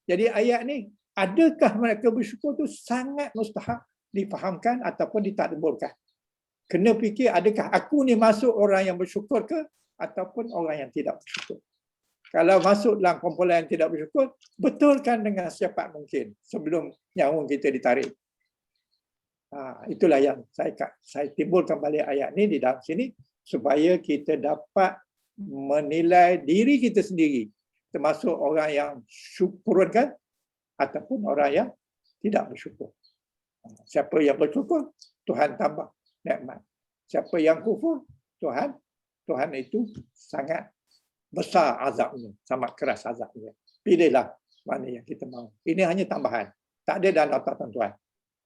Jadi ayat ni, adakah mereka bersyukur tu sangat mustahak difahamkan ataupun ditadburkan. Kena fikir adakah aku ni masuk orang yang bersyukur ke ataupun orang yang tidak bersyukur. Kalau masuk dalam kumpulan yang tidak bersyukur, betulkan dengan secepat mungkin sebelum nyawa kita ditarik. Itulah yang saya timbulkan balik ayat ni di dalam sini supaya kita dapat menilai diri kita sendiri termasuk orang yang syukur kan ataupun orang yang tidak bersyukur. Siapa yang bersyukur, Tuhan tambah nikmat. Siapa yang kufur, Tuhan itu sangat besar azabnya, sangat keras azabnya. Pilihlah mana yang kita mahu. Ini hanya tambahan. Tak ada dalam nota tuan.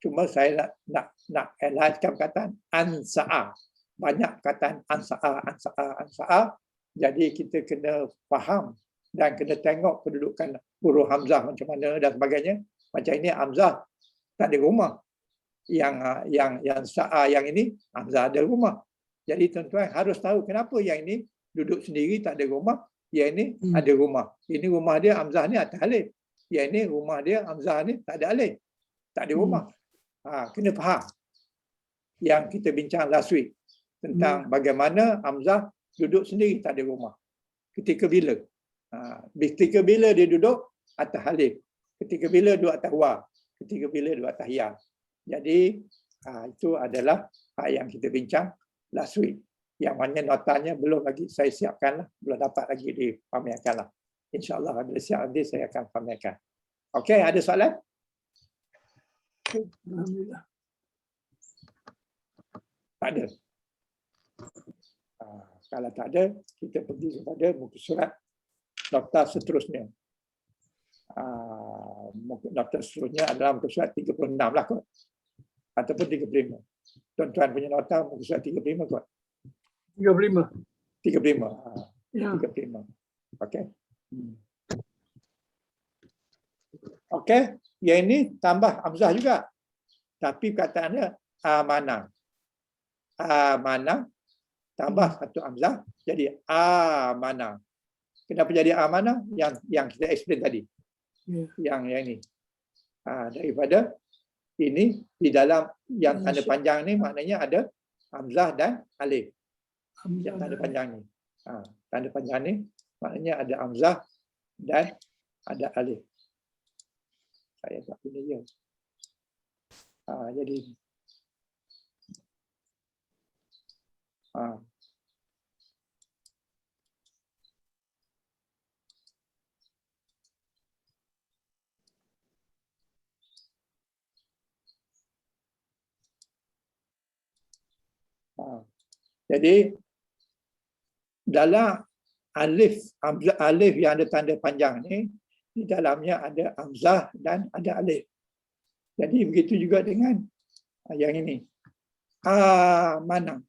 Cuma saya nak elakkan kataan ansa'a. Banyak kataan ansa'a. Jadi kita kena faham dan kena tengok kedudukan huruf hamzah macam mana dan sebagainya. Macam ini hamzah tak ada rumah. Yang sa'a yang ini hamzah ada rumah. Jadi tuan-tuan harus tahu kenapa yang ini duduk sendiri tak ada rumah. Yang ini ada rumah. Ini rumah dia hamzah ni atas alif. Yang ini rumah dia hamzah ni tak ada alif. Tak ada rumah. Kena faham. Yang kita bincang last week tentang bagaimana hamzah duduk sendiri tak ada rumah. Ketika bila? Ketika bila dia duduk atas alif. Ketika bila duduk atas wa. Ketika bila duduk atas ya. Jadi itu adalah yang kita bincang last week. Yang mana notanya belum lagi saya siapkan lah. Belum dapat lagi dipamerkan lah. InsyaAllah bila siap nanti saya akan pamerkan. Okey, ada soalan? Alhamdulillah. Tak ada. Kalau tak ada, kita pergi kepada muka surat nota seterusnya. Nota seterusnya adalah muka surat 36 lah kot. Ataupun 35. Tuan-tuan punya nota muka surat 35 kot. 35. 35. Ya. 35. Okey. Okey. Yang ini tambah hamzah juga. Tapi perkataannya amanah. Amanah tambah satu hamzah jadi amanah. Kenapa jadi amanah? Yang kita explain tadi. Yang ini. Daripada ini di dalam yang tanda panjang ni maknanya ada hamzah dan alif. Yang tanda panjang ni. Tanda panjang ni maknanya ada hamzah dan ada alif. Saya tak punya dia. Jadi jadi dalam alif yang ada tanda panjang ni di dalamnya ada hamzah dan ada alif. Jadi begitu juga dengan yang ini. Amanah.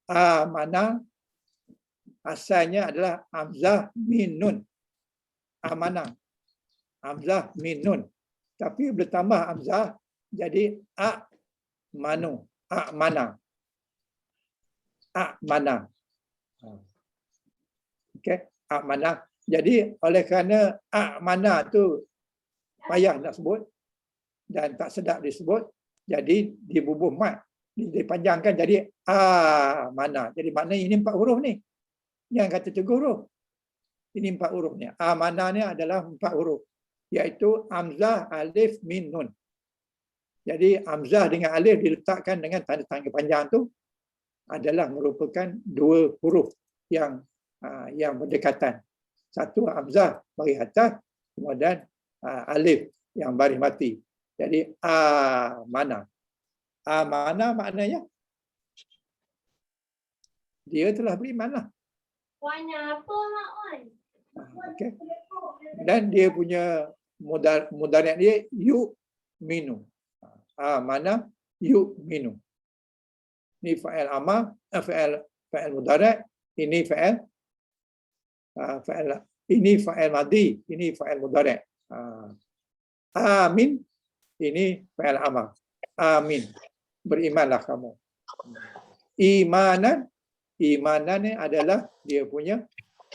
Amanah asalnya adalah hamzah min nun. Amanah. Hamzah min nun. Tapi bertambah hamzah jadi manu. Amanah. Amanah. Okey, amanah. Jadi oleh kerana amanah tu payah nak sebut dan tak sedap disebut, jadi dibubuh mat, dipanjangkan jadi amanah. Jadi maknanya ini 4 huruf ni. Yang kata 3 huruf. Ini 4 huruf ni. Amanah ni adalah 4 huruf, iaitu hamzah, alif, min, nun. Jadi hamzah dengan alif diletakkan dengan tanda panjang tu adalah merupakan 2 huruf yang berdekatan. Satu hamzah baris atas, kemudian alif yang baris mati. Jadi amanah. Amanah maknanya dia telah beriman lah. Okay. Dan dia punya mudhari' dia yu'minu. Amanah yu'minu. Ini fa'il amar, fa'il mudhari', ini fa'il ini fa'il madhi, ini fa'il mudhari'. Amin, ini fa'il amar. Amin. Berimanlah kamu. Imanan ni adalah dia punya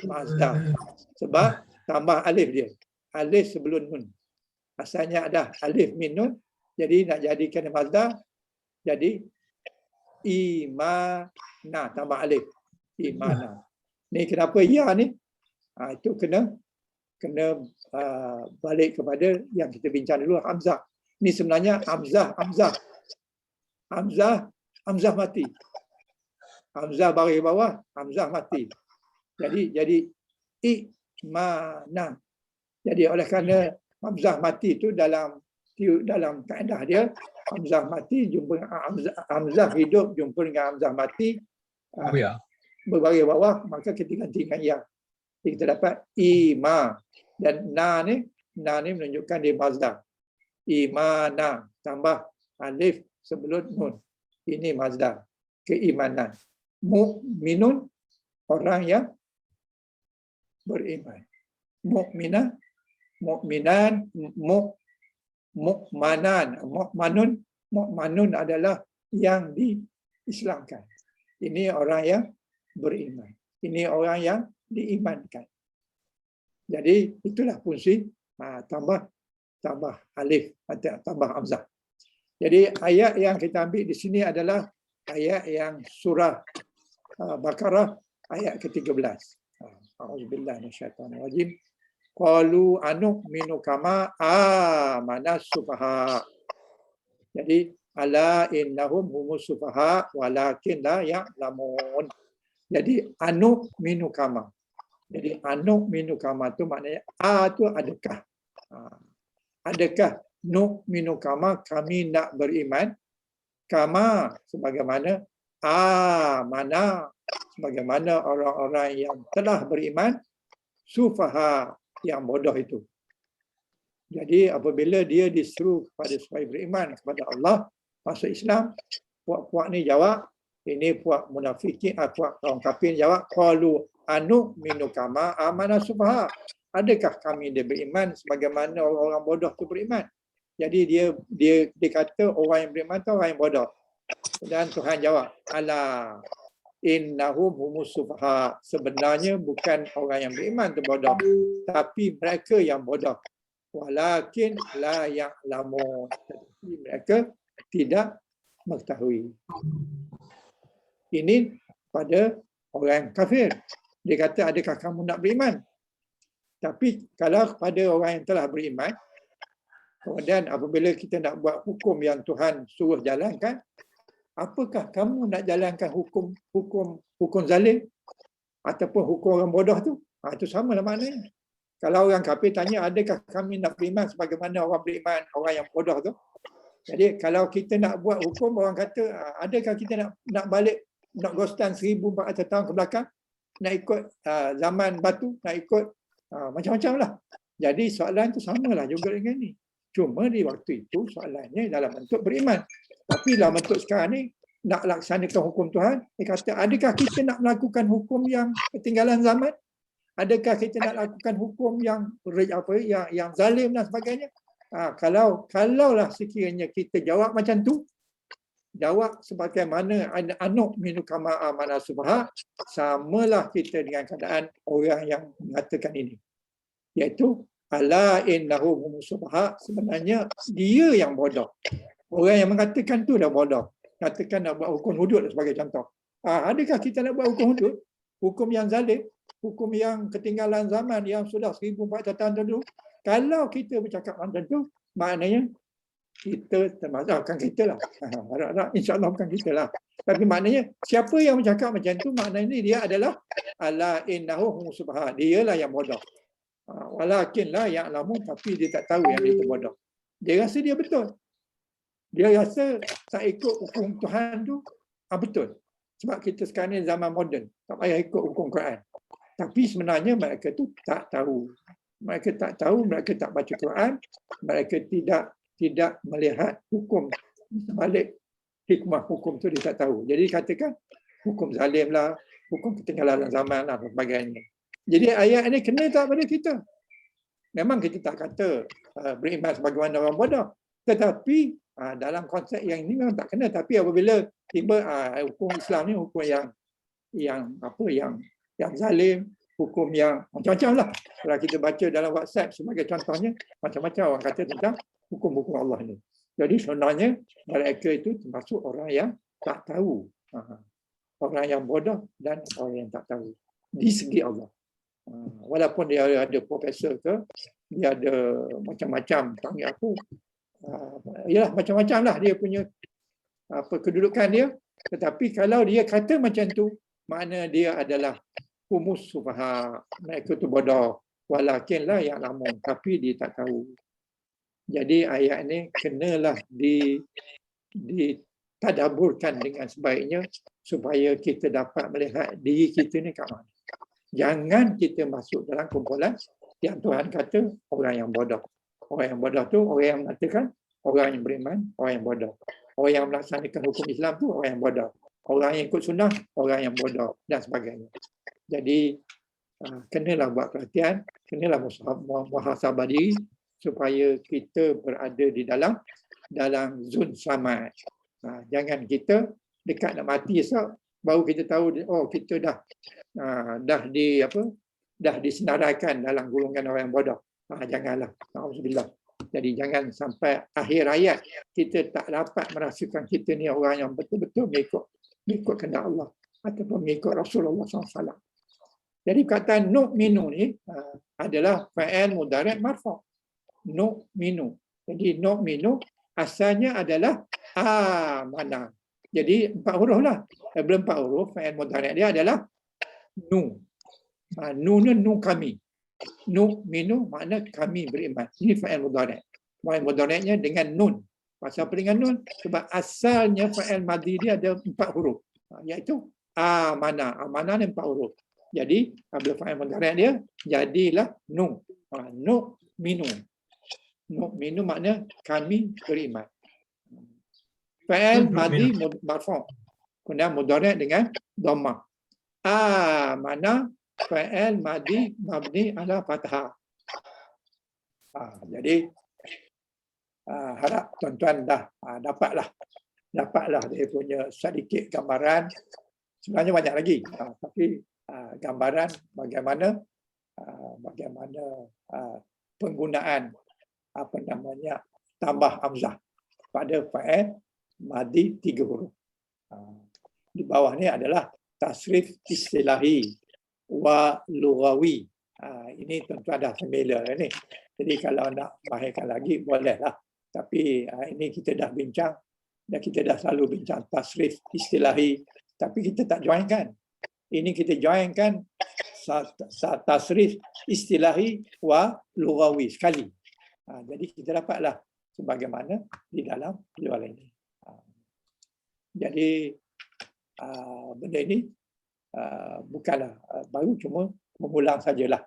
mazdar. Sebab tambah alif dia. Alif sebelum nun. Asalnya ada alif min nun. Jadi nak jadikan mazdar, jadi imana tambah alif. Imana. Ni kenapa ya ni? Itu kena balik kepada yang kita bincang dulu, hamzah. Ni sebenarnya hamzah mati. Hamzah baris bawah, hamzah mati. Jadi imana. Jadi oleh kerana hamzah mati itu dalam kaedah dia, hamzah mati jumpa dengan hamzah hidup jumpa dengan hamzah mati berbaris bawah, maka kita ganti dengan ya. Jadi kita dapat ima, dan na ni menunjukkan dia mazdar. Imana tambah alif sebelum nun. Ini mazdar, keimanan. Mu'minun, orang yang beriman. Mu'minah, mu'minan, mu'manan. Mu'manun adalah yang diislamkan. Ini orang yang beriman. Ini orang yang diimankan. Jadi itulah fungsi tambah alif atau tambah hamzah. Jadi ayat yang kita ambil di sini adalah ayat yang surah Baqarah ayat ke-13. A'udzubillahi minasyaitonir rajim. Qalu anu'minu kama amana sufaha. Jadi ala innahum humus sufaha walakin la ya'lamun. Jadi anu'minu kama. Jadi anu'minu kama tu maknanya tu adakah? Adakah nu'minu kama, kami nak beriman kama sebagaimana mana sebagaimana orang-orang yang telah beriman sufaha yang bodoh itu. Jadi apabila dia disuruh kepada supaya beriman kepada Allah, masuk Islam, puak-puak ni jawab, ini puak munafikin, puak orang kafir jawab, qalu anu'minu kama amana sufaha. Adakah kami dia beriman sebagaimana orang-orang bodoh tu beriman? Jadi dia kata orang yang beriman tu orang yang bodoh. Dan Tuhan jawab, ala innahum humus sufaha. Sebenarnya bukan orang yang beriman tu bodoh, tapi mereka yang bodoh. Walakin la ya'lamun. Tetapi mereka tidak mengetahui. Ini pada orang kafir. Dia kata, adakah kamu nak beriman? Tapi kalau kepada orang yang telah beriman, kemudian apabila kita nak buat hukum yang Tuhan suruh jalankan, apakah kamu nak jalankan hukum zalim ataupun hukum orang bodoh tu? Itu samalah maknanya. Kalau orang kafir tanya, adakah kami nak beriman sebagaimana orang beriman, orang yang bodoh tu? Jadi kalau kita nak buat hukum, orang kata, adakah kita nak balik, nak gostan 1400 tahun ke belakang? Nak ikut zaman batu, nak ikut macam-macam lah. Jadi soalan tu samalah juga dengan ni. Cuma di waktu itu soalannya dalam bentuk beriman. Tapi dalam bentuk sekarang ni, nak laksanakan hukum Tuhan, dia kata, adakah kita nak melakukan hukum yang ketinggalan zaman? Adakah kita nak lakukan hukum yang zalim dan sebagainya? Kalaulah sekiranya kita jawab macam tu, jawab sebagaimana anu'minu kama amana sufaha, samalah kita dengan keadaan orang yang mengatakan ini. Iaitu ala innahum humus sufaha, sebenarnya dia yang bodoh. Orang yang mengatakan tu dah bodoh. Katakan nak buat hukum hudud sebagai contoh. Adakah kita nak buat hukum hudud? Hukum yang zalim? Hukum yang ketinggalan zaman yang sudah 1400 tahun dulu. Kalau kita bercakap macam tu, maknanya kita termasuk, bukan kita lah. Harap-harap insyaAllah bukan kita lah. Tapi maknanya siapa yang bercakap macam tu, maknanya dia adalah ala innahu humus sufaha. Dia lah yang bodoh. Walakin la ya'lamun, tapi dia tak tahu yang dia bodoh. Dia rasa dia betul. Dia rasa tak ikut hukum Tuhan tu betul. Sebab kita sekarang ni zaman moden, tak payah ikut hukum Quran. Tapi sebenarnya mereka tu tak tahu. Mereka tak tahu, mereka tak baca Quran, mereka tidak melihat hukum sebalik hikmah hukum tu dia tak tahu. Jadi katakan hukum zalim lah, hukum ketinggalan zaman lah dan sebagainya. Jadi ayat ini kena tak pada kita? Memang kita tak kata beriman sebagaimana orang bodoh. Tetapi dalam konsep yang ini memang tak kena. Tapi apabila tiba hukum Islam ni hukum yang zalim, hukum yang macam-macam lah. Kalau kita baca dalam WhatsApp sebagai contohnya, macam-macam orang kata tentang hukum-hukum Allah ni. Jadi sebenarnya mereka itu termasuk orang yang tak tahu. Orang yang bodoh dan orang yang tak tahu. Di segi Allah. Walaupun dia ada profesor ke, dia ada macam-macam tanya aku. Yalah macam-macam lah dia punya kedudukan dia. Tetapi kalau dia kata macam tu, makna dia adalah humus sufaha, mereka tu bodoh. Walakin la ya'lamun, tapi dia tak tahu. Jadi ayat ni kenalah ditadaburkan dengan sebaiknya supaya kita dapat melihat diri kita ni kat mana. Jangan kita masuk dalam kumpulan yang Tuhan kata orang yang bodoh. Orang yang bodoh tu orang yang mengatakan orang yang beriman, orang yang bodoh. Orang yang melaksanakan hukum Islam tu orang yang bodoh. Orang yang ikut sunnah, orang yang bodoh dan sebagainya. Jadi kenalah buat perhatian, kenalah muhasabah diri supaya kita berada di dalam zon selamat. Jangan kita dekat nak mati esok, baru kita tahu oh kita dah disenaraikan dalam golongan orang bodoh. Janganlah. Alhamdulillah. Jadi jangan sampai akhir hayat kita tak dapat merasakan kita ni orang yang betul-betul mengikut kehendak Allah ataupun mengikut Rasulullah SAW. Jadi perkataan nu'minu ni adalah fa'il mudhari' marfu'. Nu'minu. Jadi nu'minu asalnya adalah amana. Jadi 4 huruf lah. Belum 4 huruf, fa'il mudhari' dia adalah nu. Nu kami. Nu'minu makna kami beriman. Ini fa'il mudhari'. Fa'il mudhari'nya dengan nun. Pasal apa dengan nun? Sebab asalnya fa'il madhi dia ada 4 huruf. Iaitu amana. Amana ni 4 huruf. Jadi, apabila fa'il mudhari' dia, jadilah nu. Nu'minu. Nu'minu makna kami beriman. Fa'il madhi marfu'. Kemudian mudhari' dengan dhammah. Amana fa'il madhi mabni ala fathah. Jadi harap tuan-tuan dah dapatlah dia punya sedikit gambaran. Sebenarnya banyak lagi, tapi gambaran bagaimana penggunaan tambah hamzah pada fa'il madhi 3 huruf. Di bawah ni adalah tasrif istilahi wa lughawi. Ini tentu ada familiar ni. Jadi kalau nak bahirkan lagi bolehlah. Tapi ini kita dah bincang dan kita dah selalu bincang tasrif istilahi, tapi kita tak joinkan. Ini kita joinkan tasrif istilahi wa lughawi sekali. Jadi kita dapatlah sebagaimana di dalam luar ini. Jadi benda ini bukanlah baru, cuma mengulang sajalah.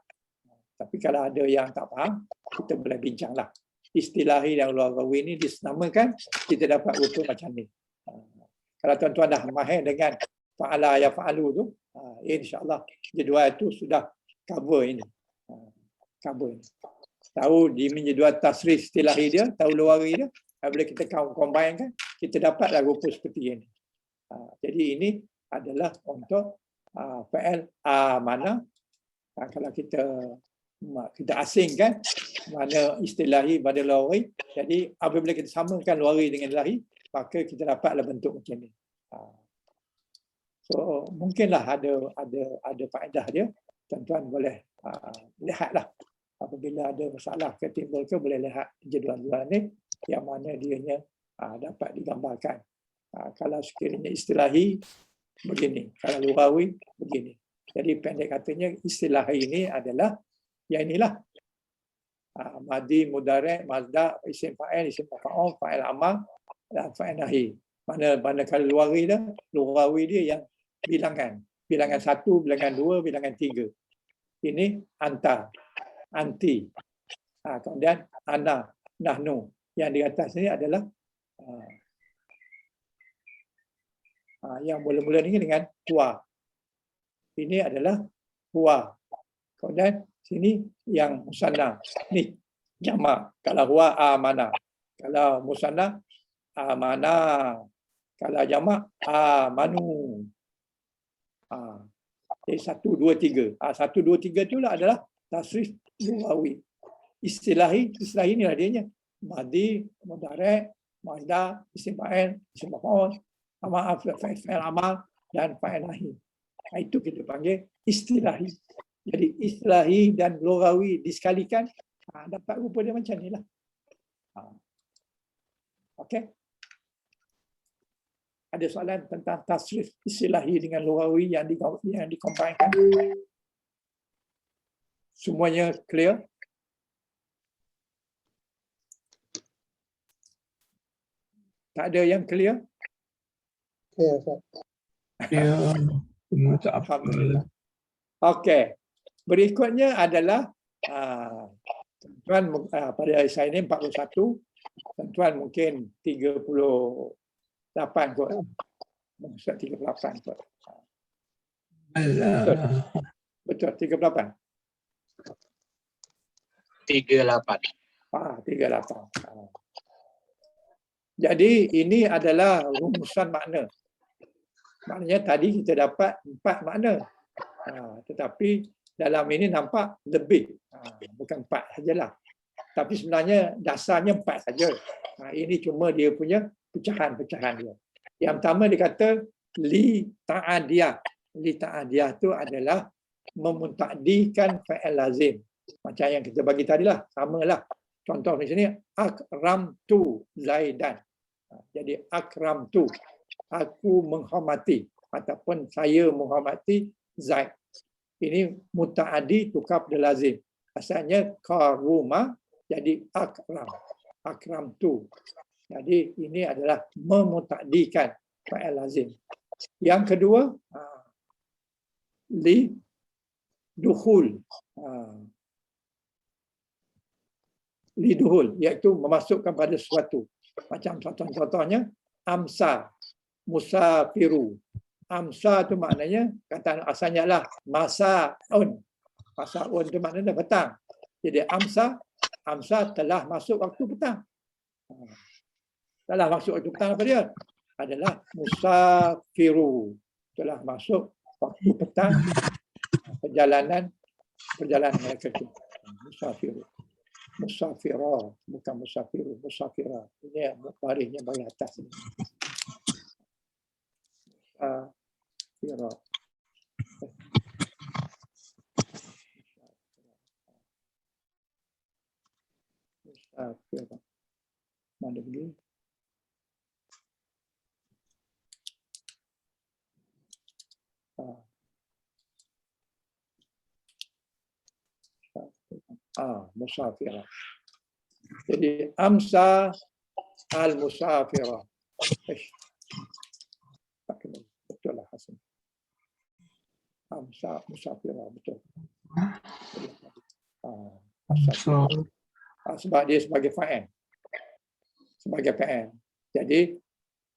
Tapi kalau ada yang tak faham, kita boleh bincanglah. Istilahi dan lughawi ini disenamakan, kita dapat rupa macam ni. Kalau tuan-tuan dah mahir dengan fa'ala ya fa'alu tu, insya-Allah jadual itu sudah cover ini. Cover ini. Tahu di jadual tasrif istilahi dia, tahu lughawi dia, bila kita combine kan, kita dapatlah rupa seperti ini. Jadi ini adalah untuk fa'il amana. Kalau kita asingkan mana istilahi pada lughawi, jadi apabila kita samakan lughawi dengan istilahi, maka kita dapatlah bentuk macam ni. So mungkinlah ada faedah dia. Tuan-tuan boleh lihatlah apabila ada masalah timbul ke, boleh lihat jadual-jadual ni yang mana dianya dapat digambarkan. Kalau sekiranya istilahi begini, kalau lughawi begini. Jadi pendek katanya istilahi ini adalah yang inilah. Madhi, mudhari', mazda, isim fa'il, isim maf'ul, fa'il amal dan fa'il nahi. Mana kalau lughawi dia yang bilangan. Bilangan 1, bilangan 2, bilangan 3. Ini anta, anti. Kemudian ana, nahnu. Yang di atas ini adalah yang mula-mula ini dengan huwa. Ini adalah huwa. Kemudian sini yang musanna. Ni jamak. Kalau huwa amana. Kalau musanna amana. Kalau jamak amanu. Jadi 1, 2, 3. 1, 2, 3 itulah adalah tasrif lughawi. Istilahi ni lah dianya. Madhi, mudhari', mazda, isim fa'il, isim maf'ul, fa'il amal dan fa'il nahi. Itu kita panggil istilahi. Jadi istilahi dan lughawi disekalikan, dapat rupa dia macam ni lah. Okey. Ada soalan tentang tasrif istilahi dengan lughawi yang dikombainkan? Semuanya clear? Tak ada yang clear? Ya, alhamdulillah. Okey. Berikutnya adalah tuan pada saya ini 41, tuan mungkin 38 kot. Maksud 38 kot. Betul 38. 38. Jadi ini adalah rumusan makna. Maknanya tadi kita dapat 4 makna. Tetapi dalam ini nampak lebih. Bukan 4 sajalah. Tapi sebenarnya dasarnya 4 saja. Ini cuma dia punya pecahan-pecahan dia. Yang pertama dia kata li ta'adiyah. Li ta'adiyah itu adalah memuntakdikan fa'il lazim. Macam yang kita bagi tadilah, samalah. Contoh di sini akramtu Zaidan. Jadi akramtu, aku menghormati ataupun saya menghormati Zaid. Ini mutaaddi tukar pada lazim. Asalnya karuma jadi akram. Akramtu. Jadi ini adalah memutakdikan fa'il lazim. Yang kedua li dukhul. Li dukhul iaitu memasukkan pada sesuatu. Macam contohnya amsa, musafiru. Amsa tu maknanya kata asalnya lah masaun. Masaun tu maknanya petang. Jadi amsa telah masuk waktu petang. Telah masuk waktu petang apa dia? Adalah musafiru. Telah masuk waktu petang perjalanan mereka itu. Musafiru. Musafirah, bukan musafiru, musafirah. Ini barisnya bagi atas. Musafirah. Musafirah. Mana pergi? Musafirah. Jadi amsa al-musafirah. Betul lah Hasan. Amsa musafirah, betul. Sebab dia sebagai fa'il. Sebagai fa'il. Jadi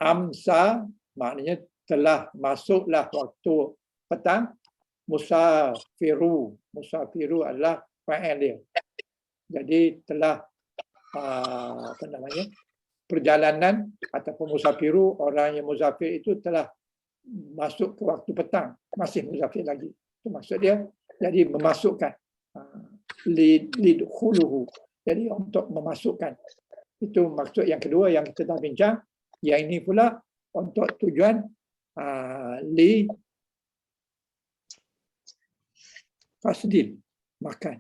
amsa maknanya telah masuklah waktu petang. Musafiru. Musafiru adalah fa'il dia. Jadi telah perjalanan ataupun musafiru, orang yang musafir itu telah masuk ke waktu petang, masih musafir lagi. Itu maksud dia. Jadi memasukkan lidkhuluhu. Jadi untuk memasukkan. Itu maksud yang kedua yang kita dah bincang. Yang ini pula untuk tujuan li fasdil, makan.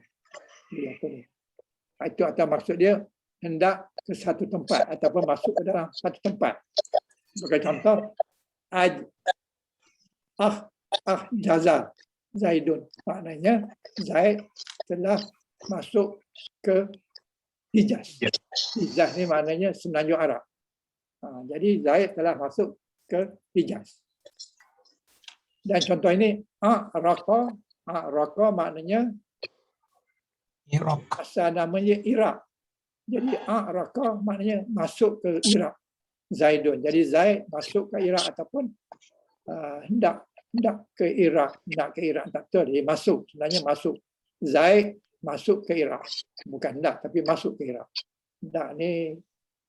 Itu atau maksud dia hendak ke satu tempat ataupun masuk ke dalam satu tempat. Sebagai contoh, jaza Zaidun. Maknanya Zaid telah masuk ke Hijaz. Hijaz ni maknanya Semenanjung Arab. Jadi Zaid telah masuk ke Hijaz. Dan contoh ini Raqa maknanya Iraq. Asal namanya Iraq. Jadi Raqa maknanya masuk ke Iraq. Zaidun. Jadi Zaid masuk ke Iraq ataupun hendak ke Iraq. Hendak ke Iraq. Tak betul. Dia masuk. Sebenarnya masuk. Zaid masuk ke Iraq. Bukan hendak tapi masuk ke Iraq. Hendak ni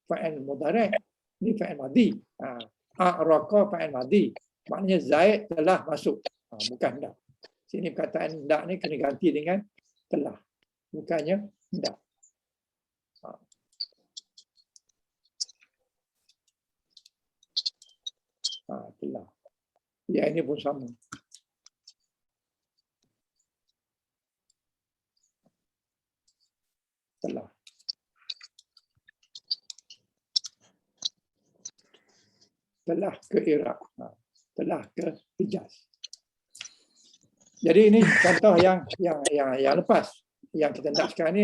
fa'il mudhari'. Ni fa'il madhi. Raqa fa'il madhi. Maknanya Zaid telah masuk. Bukan hendak. Sini perkataan hendak ni kena ganti dengan telah. Bukannya hendak. Telah. Ya ini pun sama. Telah. Telah ke Iraq. Telah ke Hijaz. Jadi ini contoh yang lepas. Yang kita nak sekarang ni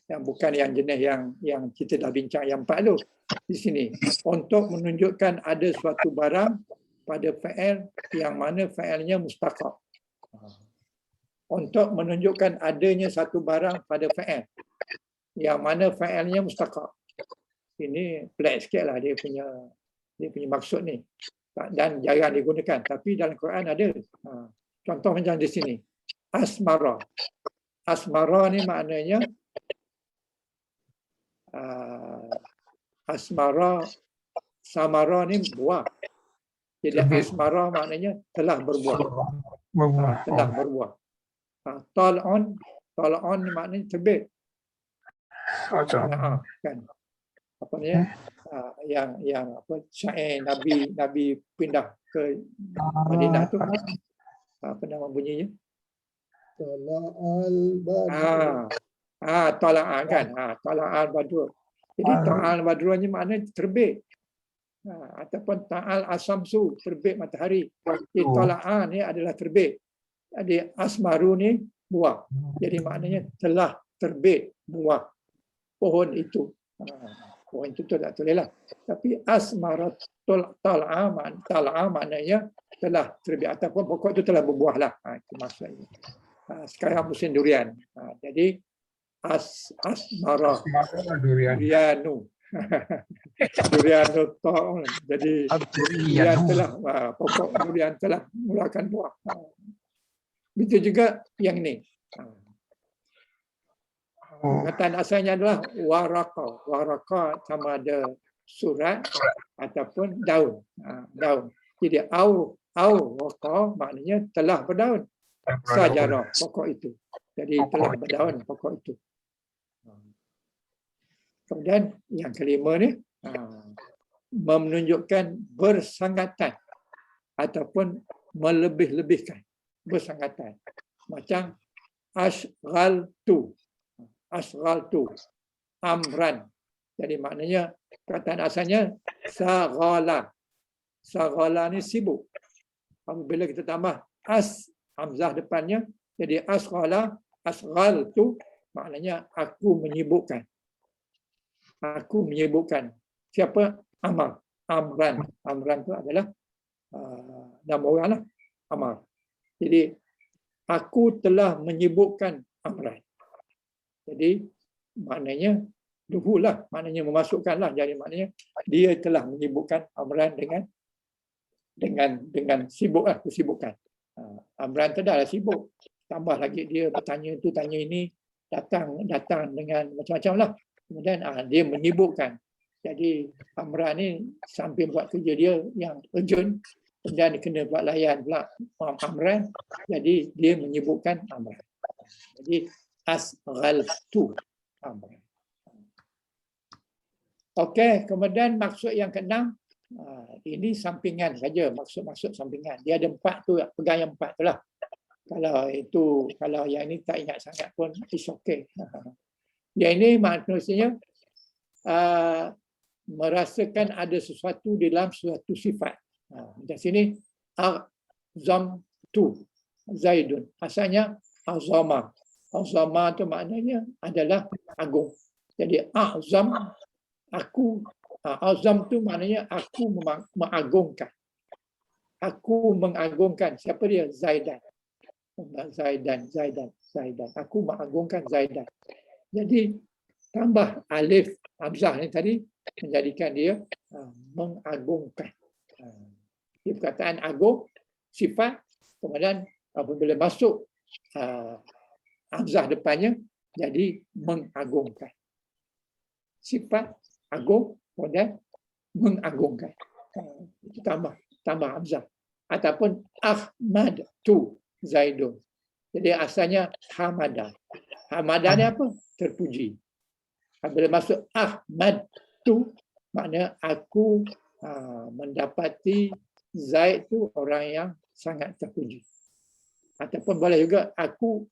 yang bukan yang jenis yang kita dah bincang yang 4 tu di sini, untuk menunjukkan ada suatu barang pada fa'il yang mana fa'ilnya mustaqab. Untuk menunjukkan adanya satu barang pada fa'il yang mana fa'ilnya mustaqab. Ini pelik sikitlah dia punya maksud ni. Dan jarang digunakan, tapi dalam Quran ada. Contoh macam di sini. Asmara. Asmara ni maknanya asmara, samara ni buah. Jadi Terbit. asmara maknanya telah berbuah. Berbuah. Telah berbuah. Tal'on ni maknanya terbit. Kan. Apa ni? Yang apa syair Nabi pindah ke Madinah tu. Apa nama bunyinya? Tala'an kan. Tala'al Badr. Jadi Ta'al Badr ni maknanya terbit. Ataupun Ta'al Asamsu, terbit matahari. Jadi Tala'an ni adalah terbit. Jadi Asmaru ni buah. Jadi maknanya telah terbit buah pohon itu. Pohon itu tak tulis lah. Tapi Asmaratul Tal'a maknanya telah terbit. Ataupun pokok itu telah berbuah lah. Itu maksudnya. Sekarang musim durian. Jadi Asmara Durianu. Durianu ta'un. Jadi durian telah pokok durian telah mengeluarkan buah. Begitu juga yang ini. Kataan asalnya adalah waraka. Waraka sama ada surat ataupun daun. Daun. Jadi waraka maknanya telah berdaun. Sajarah pokok itu. Jadi telah berdaun pokok itu. Kemudian yang kelima ni menunjukkan bersangatan ataupun melebih-lebihkan bersangatan. Macam asghaltu amran. Jadi maknanya kataan asalnya saghala. Saghala ni sibuk. Apabila kita tambah hamzah depannya, jadi asghaltu maknanya aku menyibukkan. Aku menyibukkan. Siapa? Amran. Amran itu adalah nama orang lah. Amar. Jadi aku telah menyibukkan Amran. Jadi maknanya duhulah, maknanya memasukkanlah. Jadi maknanya dia telah menyibukkan Amran dengan sibuk lah, kesibukan. Amran tu dah sibuk. Tambah lagi dia bertanya tu, tanya ini, datang dengan macam-macam lah. Kemudian dia menyibukkan. Jadi Amran ni sambil buat kerja dia yang urgent, dan kena buat layan pula Amran. Jadi dia menyibukkan Amran. Jadi asghaltu Amran. Okey, kemudian maksud yang keenam, ini sampingan saja, maksud sampingan. Dia ada 4 tu, pegang yang 4 tu lah. Kalau yang ini tak ingat sangat pun, it's okay. Yang ini maksudnya merasakan ada sesuatu dalam suatu sifat. Di sini azamtu Zaidun. Asalnya azama. Azama itu maknanya adalah agung. Jadi azam, aku. Azam itu maknanya aku mengagungkan. Aku mengagungkan. Siapa dia? Zaidan. Zaidan. Aku mengagungkan Zaidan. Jadi tambah alif hamzah ni tadi menjadikan dia mengagungkan. Dia perkataan agung, sifat, kemudian apabila masuk hamzah depannya jadi mengagungkan. Sifat agung, kemudian mengagungkan. Itu tambah hamzah. Ataupun Ahmad tu Zaidun. Jadi asalnya hamadah. Hamadah ni apa? Terpuji. Bila masuk Ahmad tu, maknanya aku mendapati Zaid tu orang yang sangat terpuji. Ataupun boleh juga aku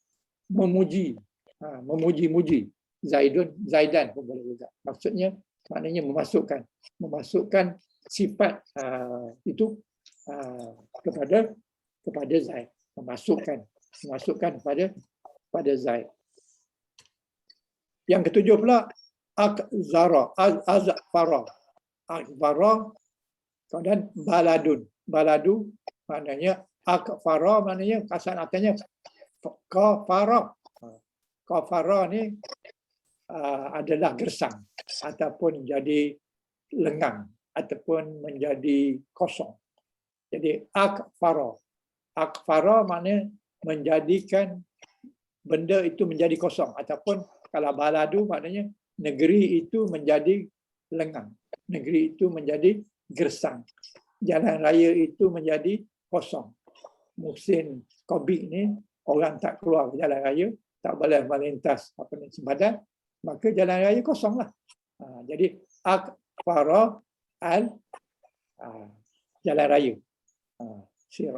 memuji. Memuji-muji. Zaidan pun boleh juga. Maksudnya, maknanya memasukkan sifat itu kepada Zaid. Memasukkan pada Zaid. Yang ketujuh pula azfara. Kemudian baladu maknanya akfara, maknanya kasar artinya kafara. Kafara ni adalah gersang ataupun jadi lengang ataupun menjadi kosong. Jadi akfara. Akfara maknanya menjadikan benda itu menjadi kosong, ataupun kalau baladu maknanya negeri itu menjadi lengang, negeri itu menjadi gersang. jalan raya itu menjadi kosong. Musim COVID ni orang tak keluar ke jalan raya, tak boleh melintas sempadan, maka jalan raya kosonglah. Jadi akfara jalan raya,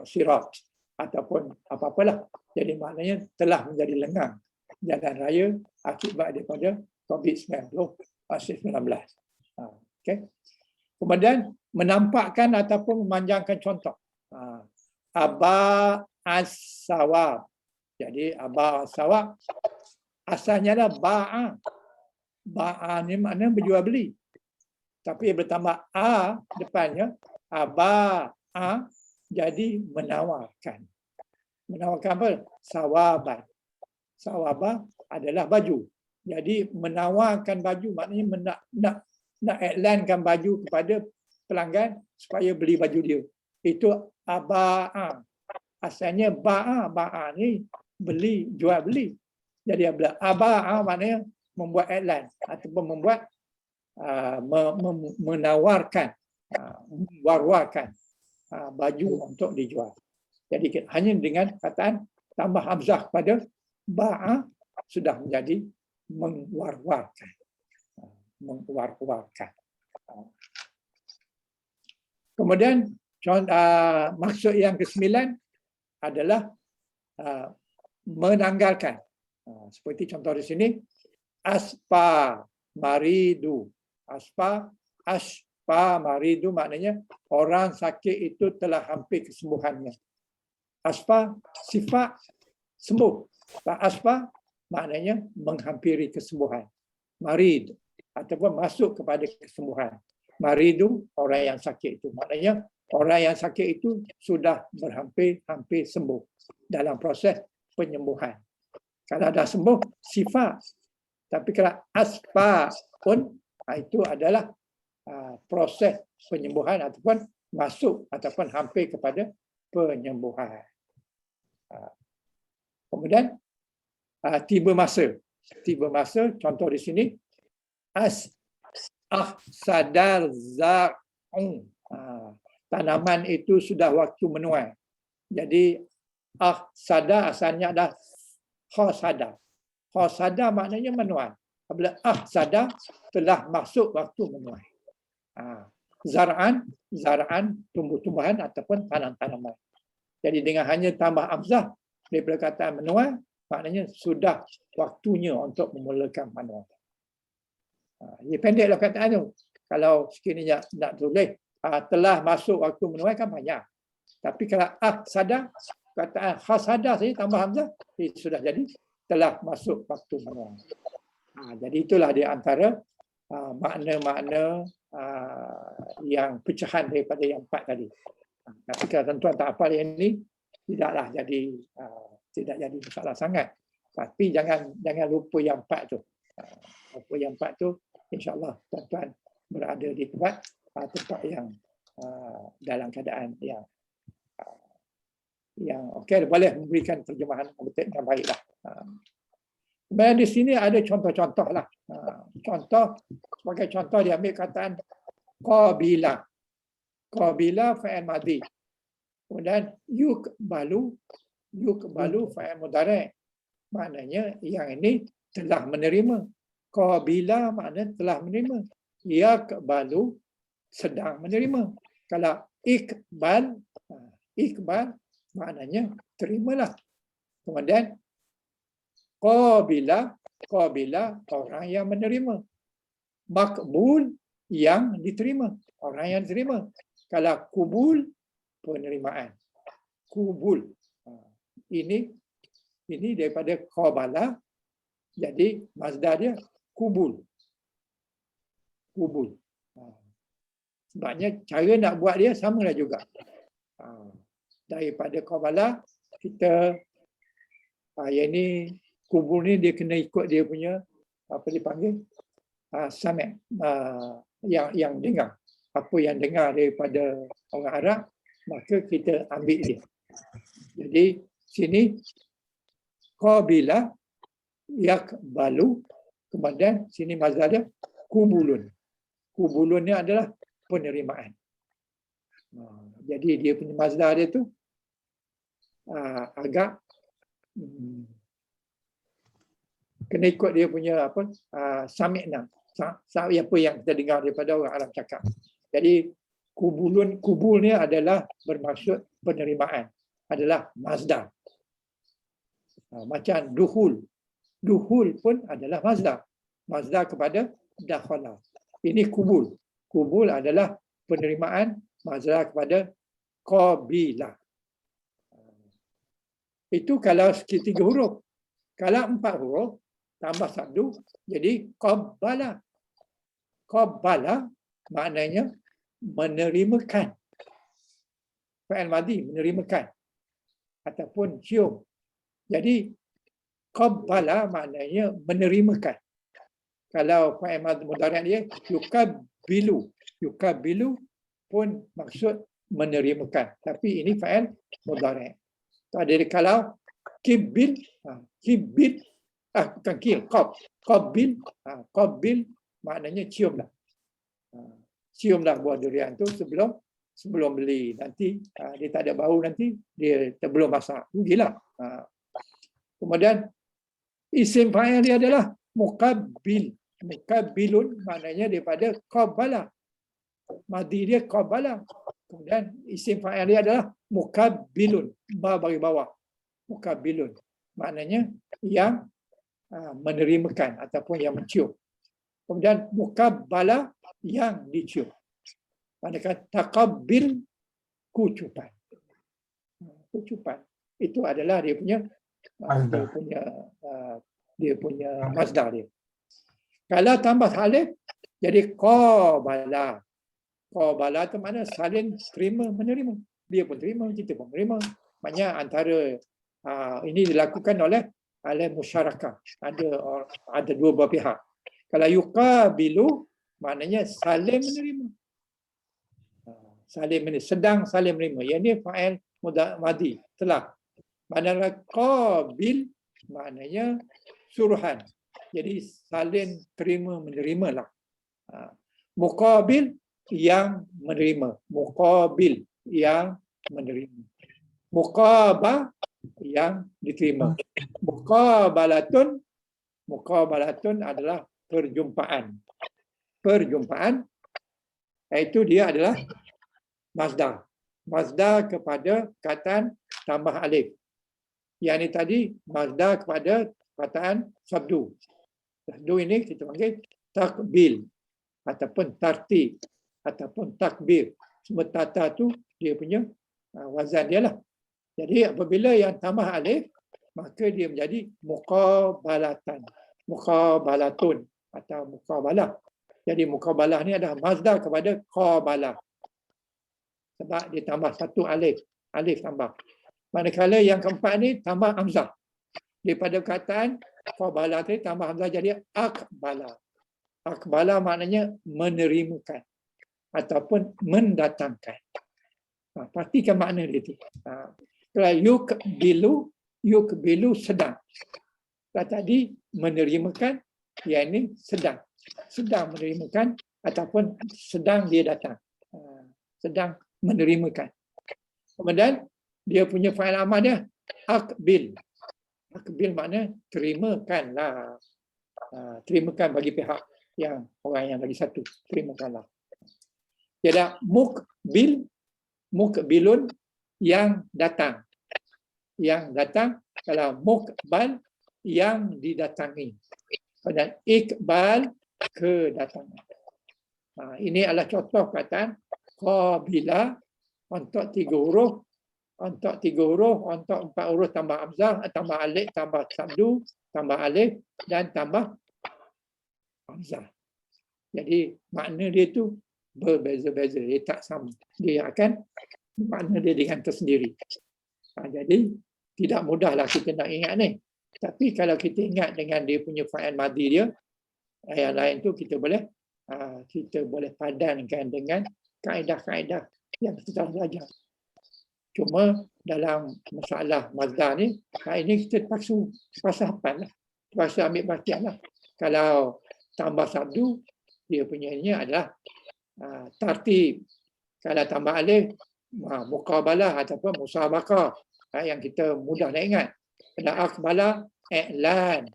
sirat ataupun apa-apalah. Jadi maknanya telah menjadi lengang jalan raya akibat daripada COVID-19. Okay. Kemudian menampakkan ataupun memanjangkan contoh. Aba as-sawab. Jadi aba as-sawab asalnya adalah ba'a. Ba'a ni maknanya berjual beli. Tapi bertambah a depannya, aba a, jadi menawarkan. Menawarkan apa? Sawaban. Sawabah adalah baju. Jadi menawarkan baju maknanya nak iklankan baju kepada pelanggan supaya beli baju dia. Itu aba'a. Asalnya ba'a ni beli, jual beli. Jadi aba'a maknanya membuat iklan ataupun membuat menawarkan, war-warkan baju untuk dijual. Jadi hanya dengan kataan tambah hamzah pada ba'a sudah menjadi mengwar-warkan. Mengwar-warkan. Kemudian maksud yang ke-9 adalah menanggalkan. Seperti contoh di sini, aspa maridu. Aspa maridu maknanya orang sakit itu telah hampir kesembuhannya. Aspa sifat sembuh. Aspa maknanya menghampiri kesembuhan. Marid ataupun masuk kepada kesembuhan. Maridu orang yang sakit itu. Maknanya orang yang sakit itu sudah berhampir sembuh dalam proses penyembuhan. Kalau dah sembuh, sifat. Tapi kalau aspa pun, itu adalah proses penyembuhan ataupun masuk ataupun hampir kepada penyembuhan. Kemudian, tiba masa. Tiba masa, contoh di sini, sadar zar'un. Tanaman itu sudah waktu menuai. Jadi, sadar asalnya adalah khasada. Khasada maknanya menuai. Apabila sadar telah masuk waktu menuai. Zar'an tumbuh-tumbuhan ataupun tanam-tanaman. Jadi dengan hanya tambah hamzah daripada kataan menuai, maknanya sudah waktunya untuk memulakan menuai. Ini pendeklah kataan tu. Kalau sekiranya nak tulis telah masuk waktu menuai kan banyak. Tapi kalau sadar, kataan khasada saja tambah hamzah, sudah jadi telah masuk waktu menuai. Jadi itulah di antara makna-makna yang pecahan daripada yang 4 tadi. Tapi kalau tuan-tuan tak hafal yang ini, tidaklah jadi tidak jadi masalah sangat. Tapi jangan lupa yang 4 tu. Lupa yang 4 tu, insya-Allah tuan-tuan berada di tempat yang dalam keadaan yang okey, boleh memberikan terjemahan yang baiklah. Kemudian di sini ada contoh-contoh lah. Sebagai contoh diambil kataan qabila. Qabila fa'il madhi. Kemudian yukbalu fa'il mudhari'. Maknanya yang ini telah menerima. Qabila maknanya telah menerima. Yakbalu sedang menerima. Kalau ikbal maknanya terimalah. Kemudian qabila orang yang menerima. Makbul yang diterima, orang yang diterima. Kalau kubul penerimaan. Kubul. Ini daripada qabala. Jadi mazdar dia kubul. Kubul. Sebabnya cara nak buat dia samalah juga. Daripada qabala kita yang ni kubul ni dia kena ikut dia punya apa dipanggil sami' yang dengar. Apa yang dengar daripada orang Arab, maka kita ambil dia. Jadi sini qabila yakbalu, kemudian sini mazhar dia kubulun. Kubulun ni adalah penerimaan. Jadi dia punya mazdar dia tu agak kena ikut dia punya apa sami'na, apa yang kita dengar daripada orang Arab cakap. Jadi kubul ni adalah bermaksud penerimaan, adalah mazdar. Macam duhul pun adalah mazdar kepada dakhala. Ini kubul adalah penerimaan, mazdar kepada qabila. Itu kalau 3 huruf. Kalau 4 huruf tambah sabdu jadi qabbala. Qabbala maknanya menerimakan. Fa'il madhi menerimakan ataupun cium. Jadi qabbala maknanya menerimakan. Kalau fa'il madhi mudhari' dia yuqabbilu pun maksud menerimakan. Tapi ini fa'il mudhari'. Jadi kalau kibil bukan kil, qabil maknanya ciumlah. Ciumlah buah durian tu sebelum beli. Nanti dia tak ada bau, nanti dia belum masak. Rugilah. Kemudian isim fa'il dia adalah muqabbil. Muqabbilun maknanya daripada qabbala. Madhi dia qabbala. Kemudian isim fa'il dia adalah muqabbilun. Ba bagi bawah. Muqabbilun maknanya yang menerimakan ataupun yang mencium. Kemudian muqabbala yang dicium. Manakala taqabbil kucupan. Kucupan itu adalah dia punya mazdar dia. Kalau tambah alif jadi qabala. Qabala itu mana saling terima menerima. Dia pun terima, kita pun menerima. Maknanya antara ini dilakukan oleh musyarakah. Ada dua belah pihak. Kalau yuqabilu maknanya saling menerima. Sedang saling menerima. Yang ini fa'il madhi telah. Manakala qabil maknanya suruhan. Jadi saling terima menerima lah. Muqabil yang menerima. Muqabil yang menerima. Muqabah yang diterima. Muqabalatun adalah perjumpaan. Perjumpaan itu dia adalah mazdar. Mazdar kepada kataan tambah alif. Yang ini tadi mazdar kepada kataan sabdu. Sabdu ini kita panggil takbil ataupun tartib ataupun takbir. Semua tata tu dia punya wazan dia lah. Jadi apabila yang tambah alif maka dia menjadi muqabalatan. Muqabalatun atau muqabalah. Jadi muqabalah ni adalah mazdar kepada qabalah. Sebab dia tambah satu alif. Alif tambah. Manakala yang keempat ni tambah hamzah. Daripada kataan qabalah tadi tambah hamzah jadi aqbala. Aqbala maknanya menerimakan ataupun mendatangkan. Pastikan makna dia tu. Kalau yukbilu sedang. Kalau tadi menerimakan, yang ini sedang. Sedang menerimakan ataupun sedang dia datang. Sedang menerimakan. Kemudian dia punya fa'il amal dia akbil. Akbil makna terimakanlah. Terimakan bagi pihak yang orang yang lagi satu. Terimakanlah. Jadi mukbilun yang datang. Yang datang kalau mukbal yang didatangi. Dan ikbal kedatangan. Ini adalah contoh kataan qabila untuk 3 huruf. Untuk 3 huruf, untuk 4 huruf tambah hamzah, tambah alif, tambah sabdu, tambah alif dan tambah hamzah. Jadi makna dia tu berbeza-beza, dia tak sama. Dia akan makna dia dengan tersendiri. Jadi tidak mudahlah kita nak ingat ni. Tapi kalau kita ingat dengan dia punya fa'il madhi dia, yang lain tu kita boleh padankan dengan kaedah-kaedah yang kita belajar. Cuma dalam masalah mazdar ni, ini kita terpaksa hafal lah. Terpaksa ambil perhatian lah. Kalau tambah sabdu, dia punya adalah tartib. Kalau tambah alif, muqabalah ataupun musabaqah. Yang kita mudah nak ingat. Kalau aqbala, i'lan.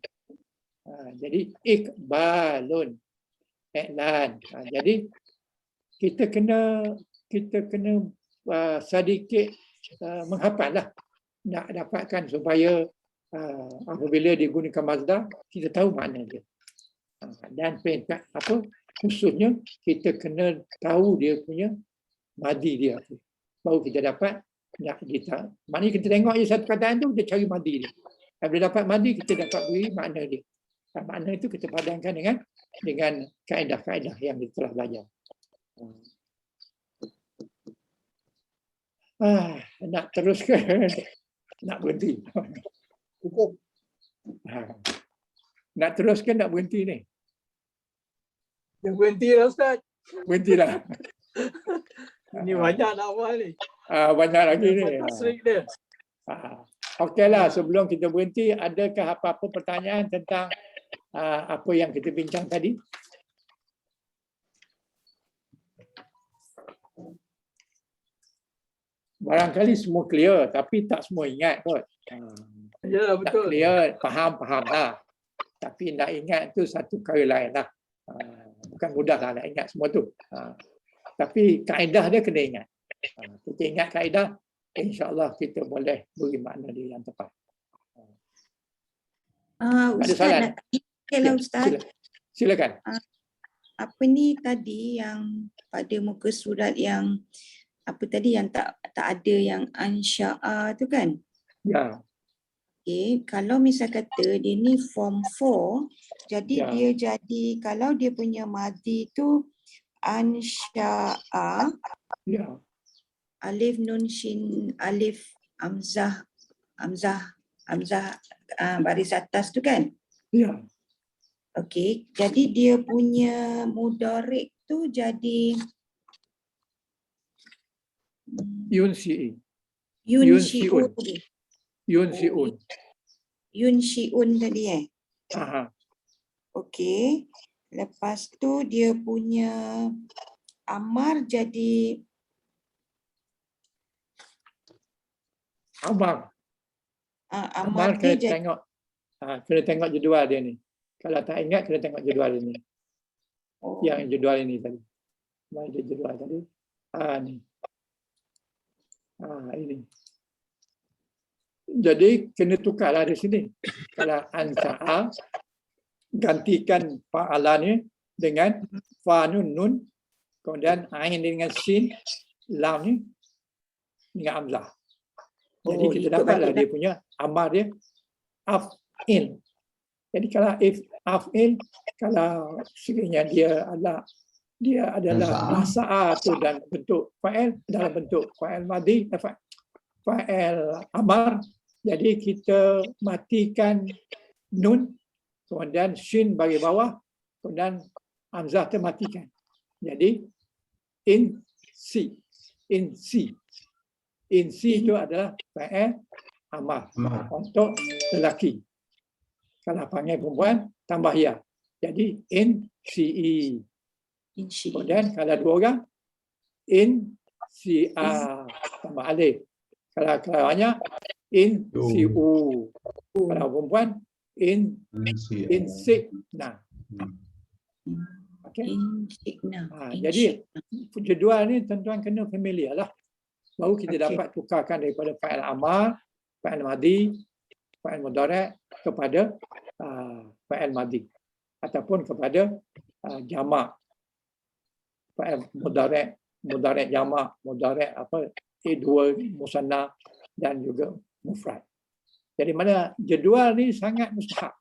Jadi iqbalun, i'lan. Jadi kita kena sedikit menghafal lah. Nak dapatkan supaya apabila digunakan mazhar, kita tahu makna dia. Dan khususnya kita kena tahu dia punya madi dia apa. Baru kita dapat nak kita. Maknanya kita tengok je satu kataan tu, kita cari madi dia. Apabila dapat madi, kita dapat beri makna dia. Dan makna itu kita padankan dengan kaedah-kaedah yang kita telah belajar. Nak teruskan, nak berhenti. Cukup. Nak teruskan, nak berhenti ni. Yang berhentilah Ustaz. Berhentilah. Ini banyak nak awal ni. Banyak lagi ni. Tasrik dia. Okeylah, sebelum kita berhenti, adakah apa-apa pertanyaan tentang apa yang kita bincang tadi? Barangkali semua clear, tapi tak semua ingat kot. Ya, Tak betul. clear, faham lah. Tapi nak ingat tu satu perkara lain lah. Bukan mudah lah nak ingat semua tu. Tapi kaedah dia kena ingat. Kita ingat kaedah, insya-Allah kita boleh beri makna dia yang tepat. Ada Ustaz soalan? nak tanya Ustaz. Silakan. Apa ni tadi yang pada muka surat yang apa tadi yang tak ada yang ansya'a tu kan? Ya. Okay, kalau misal kata dia ni form 4, jadi Ya. dia jadi kalau dia punya madi tu ansya'a, Ya. alif nun shin alif hamzah baris atas tu kan? Ya. Okey, jadi dia punya mudhari' tu jadi Yunsi'i. yunshi'un. Yunsi'un. Yunshi'un tadi Aha. Okey. Lepas tu dia punya amar jadi Amar. amar Kena dia jadi tengok. Kena tengok jadual dia ni. Kalau tak ingat, kena tengok jadual dia ni. oh, Yang jadual ini tadi. Mana dia jadual tadi? Ni. Ini. Jadi kena tukarlah di sini. Kalau ansya'a, gantikan fa'ala ni dengan fa nun, kemudian ain dengan sin, lam ni dengan hamzah. Jadi Oh, kita ikut dapatlah balik dia punya amar dia af'il. Jadi kalau af'il, kalau sekiranya dia adalah masa'a tu dan bentuk fa'il dalam bentuk fa'il madhi, fa'il amar, jadi kita matikan nun, kemudian shin bagi bawah, kemudian hamzah termatikan. Jadi in si itu adalah fa'il amar untuk lelaki. Kalau panggil perempuan tambah ya. Jadi in si. Kemudian kalau dua orang in si a tambah alif. Kalau banyak in si u. Kalau perempuan in si na. Okey. Jadi jadual ni tuan-tuan kena familiar lah. Baru kita dapat tukarkan daripada fa'il amar, fa'il madhi, fa'il mudhari' kepada fa'il madhi ataupun kepada jamak. Fa'il mudhari' jamak, mudhari' dua musanna dan juga mufrad. Jadi mana jadual ni sangat mustahab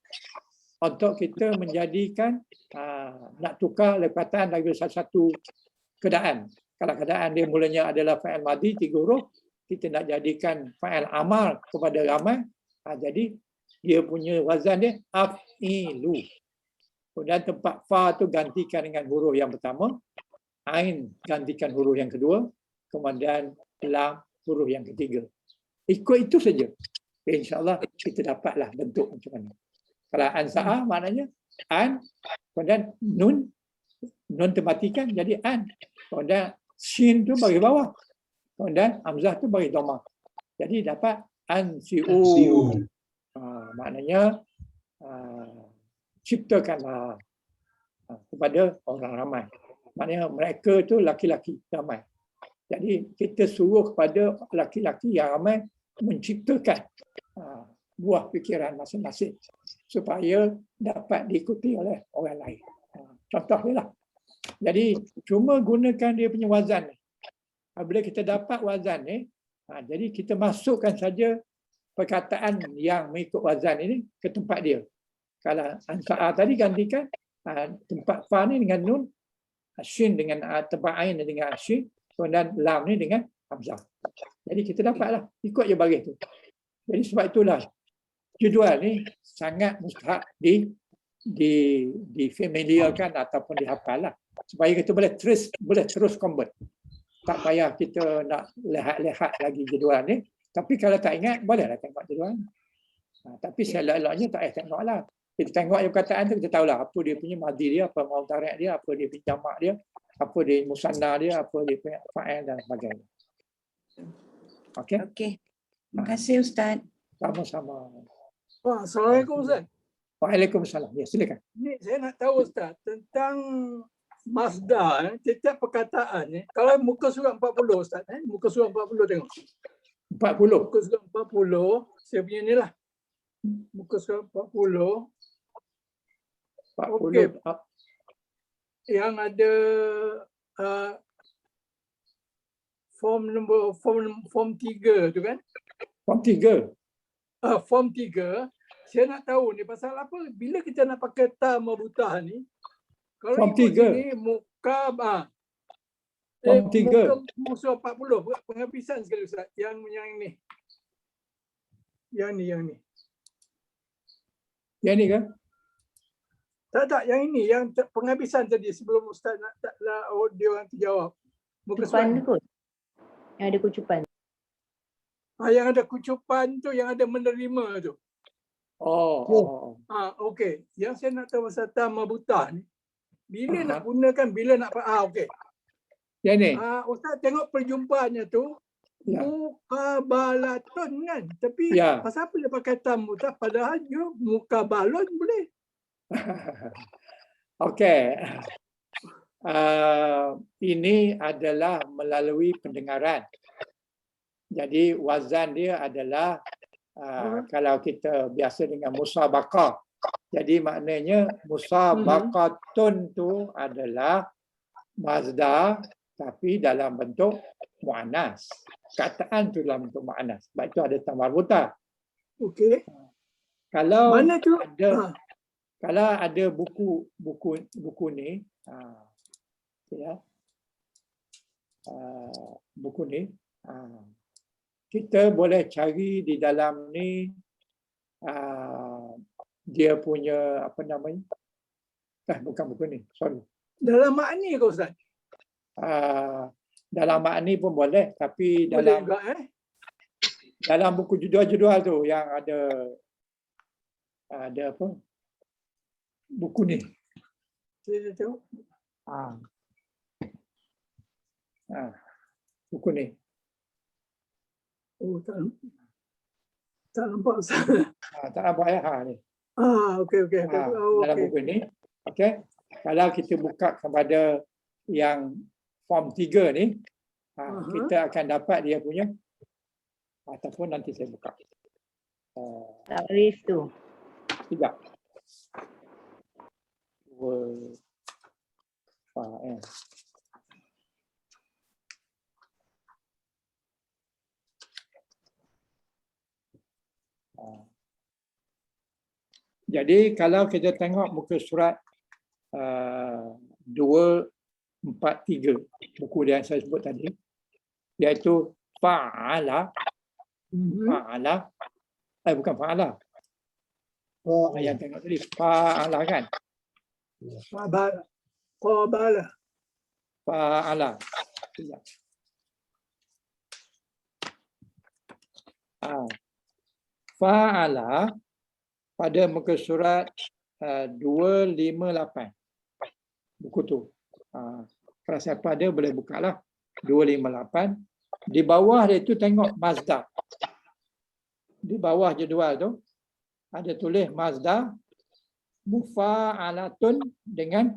untuk kita menjadikan nak tukar lepatan dari satu keadaan. Kalau keadaan dia mulanya adalah fa'il madhi 3 huruf, kita nak jadikan fa'il amar kepada ramai, jadi dia punya wazan dia af'ilu. Kemudian tempat fa tu gantikan dengan huruf yang pertama, ain gantikan huruf yang kedua, kemudian lam huruf yang ketiga. Ikut itu saja. InsyaAllah kita dapatlah bentuk macam mana. Kalau ansa'ah maknanya an, kemudian nun termatikan jadi an. Kemudian Shin tu bagi bawah. Kemudian hamzah tu bagi dhammah. Jadi dapat ansiu. Maknanya ciptakanlah kepada orang ramai. Maknanya mereka tu laki-laki ramai. Jadi kita suruh kepada laki-laki yang ramai menciptakan buah fikiran masing-masing supaya dapat diikuti oleh orang lain. Contoh dia lah. Jadi cuma gunakan dia punya wazan. Bila kita dapat wazan ni, jadi kita masukkan saja perkataan yang mengikut wazan ini ke tempat dia. Kalau ansa'ah tadi gantikan tempat fa ni dengan nun, shin dengan tempat ain dengan shin, kemudian lam ni dengan hamzah. Jadi kita dapatlah ikut je baris tu. Jadi sebab itulah jadual ni sangat mustahak di familiarkan ataupun dihafal lah. Supaya kita boleh terus convert. Tak payah kita nak lihat lagi jadual ni. Tapi kalau tak ingat, bolehlah tengok jadual ni. Tapi selok-eloknya tak payah tengok lah. Kita tengok je perkataan tu, kita tahulah apa dia punya madhi dia, apa mudhari' dia, apa dia punya jamak dia, apa dia musanna dia, apa dia punya fa'il dan sebagainya. Okey? Okey. Terima kasih Ustaz. Sama-sama. Assalamualaikum Ustaz. Waalaikumsalam. Ya, silakan. Ni saya nak tahu Ustaz tentang masdar, setiap perkataan ni. Kalau muka surat 40 Ustaz, muka surat 40 tengok. 40. Muka surat 40, saya punya ni lah. Muka surat 40. 40. Okey. Yang ada form 3 tu kan? Form 3. Form 3, saya nak tahu ni pasal apa? Bila kita nak pakai ta marbutah ni, kalau Form ikut 3. sini muka Form 3. muka 40 penghabisan sekali Ustaz. Yang ni. Yang ni. Yang ni kan? Tak, yang ini yang penghabisan tadi sebelum Ustaz nak dia orang terjawab. Muka Kucupan surat. tu kot. Yang ada kucupan. Yang ada kucupan tu, yang ada menerima tu. Oh. Okey. Yang saya nak tahu pasal ta marbutah ni. Bila nak gunakan, bila nak okey. Yang ni. Ustaz tengok perjumpaannya tu mukabalatun kan. Tapi pasal apa dia pakai ta marbutah padahal dia mukabalun boleh. Okey. Ini adalah melalui pendengaran. Jadi wazan dia adalah kalau kita biasa dengan musabaqah. Jadi maknanya musabaqatun tu adalah masdar tapi dalam bentuk muannas. Kataan tu dalam bentuk muannas. Sebab itu ada ta marbutah. Okey. Kalau mana tu? Kalau ada buku ni, buku ni, kita boleh cari di dalam ni dia punya apa namanya? Bukan buku ni, sorry. Dalam makni ke Ustaz? Dalam makni pun boleh, tapi Boleh dalam juga, dalam buku jadual-jadual tu yang ada apa? Buku ni. Saya tengok. Buku ni. Oh, tak nampak. Tak nampak ya? Ni. Okey. Dalam buku ni. Okey. Kalau kita buka kepada yang form 3 ni, kita akan dapat dia punya, ataupun nanti saya buka. Takrif tu. Sekejap. Fa'il. Jadi kalau kita tengok muka surat 243 buku yang saya sebut tadi, iaitu fa'ala, bukan fa'ala. Yang tengok tadi fa'ala kan? Fa'ala. Fa'ala pada muka surat 258 buku tu. Kalau siapa ada boleh buka lah. 258. Di bawah dia tu tengok Mazda. Di bawah jadual tu ada tulis Mazda mufa'alatun dengan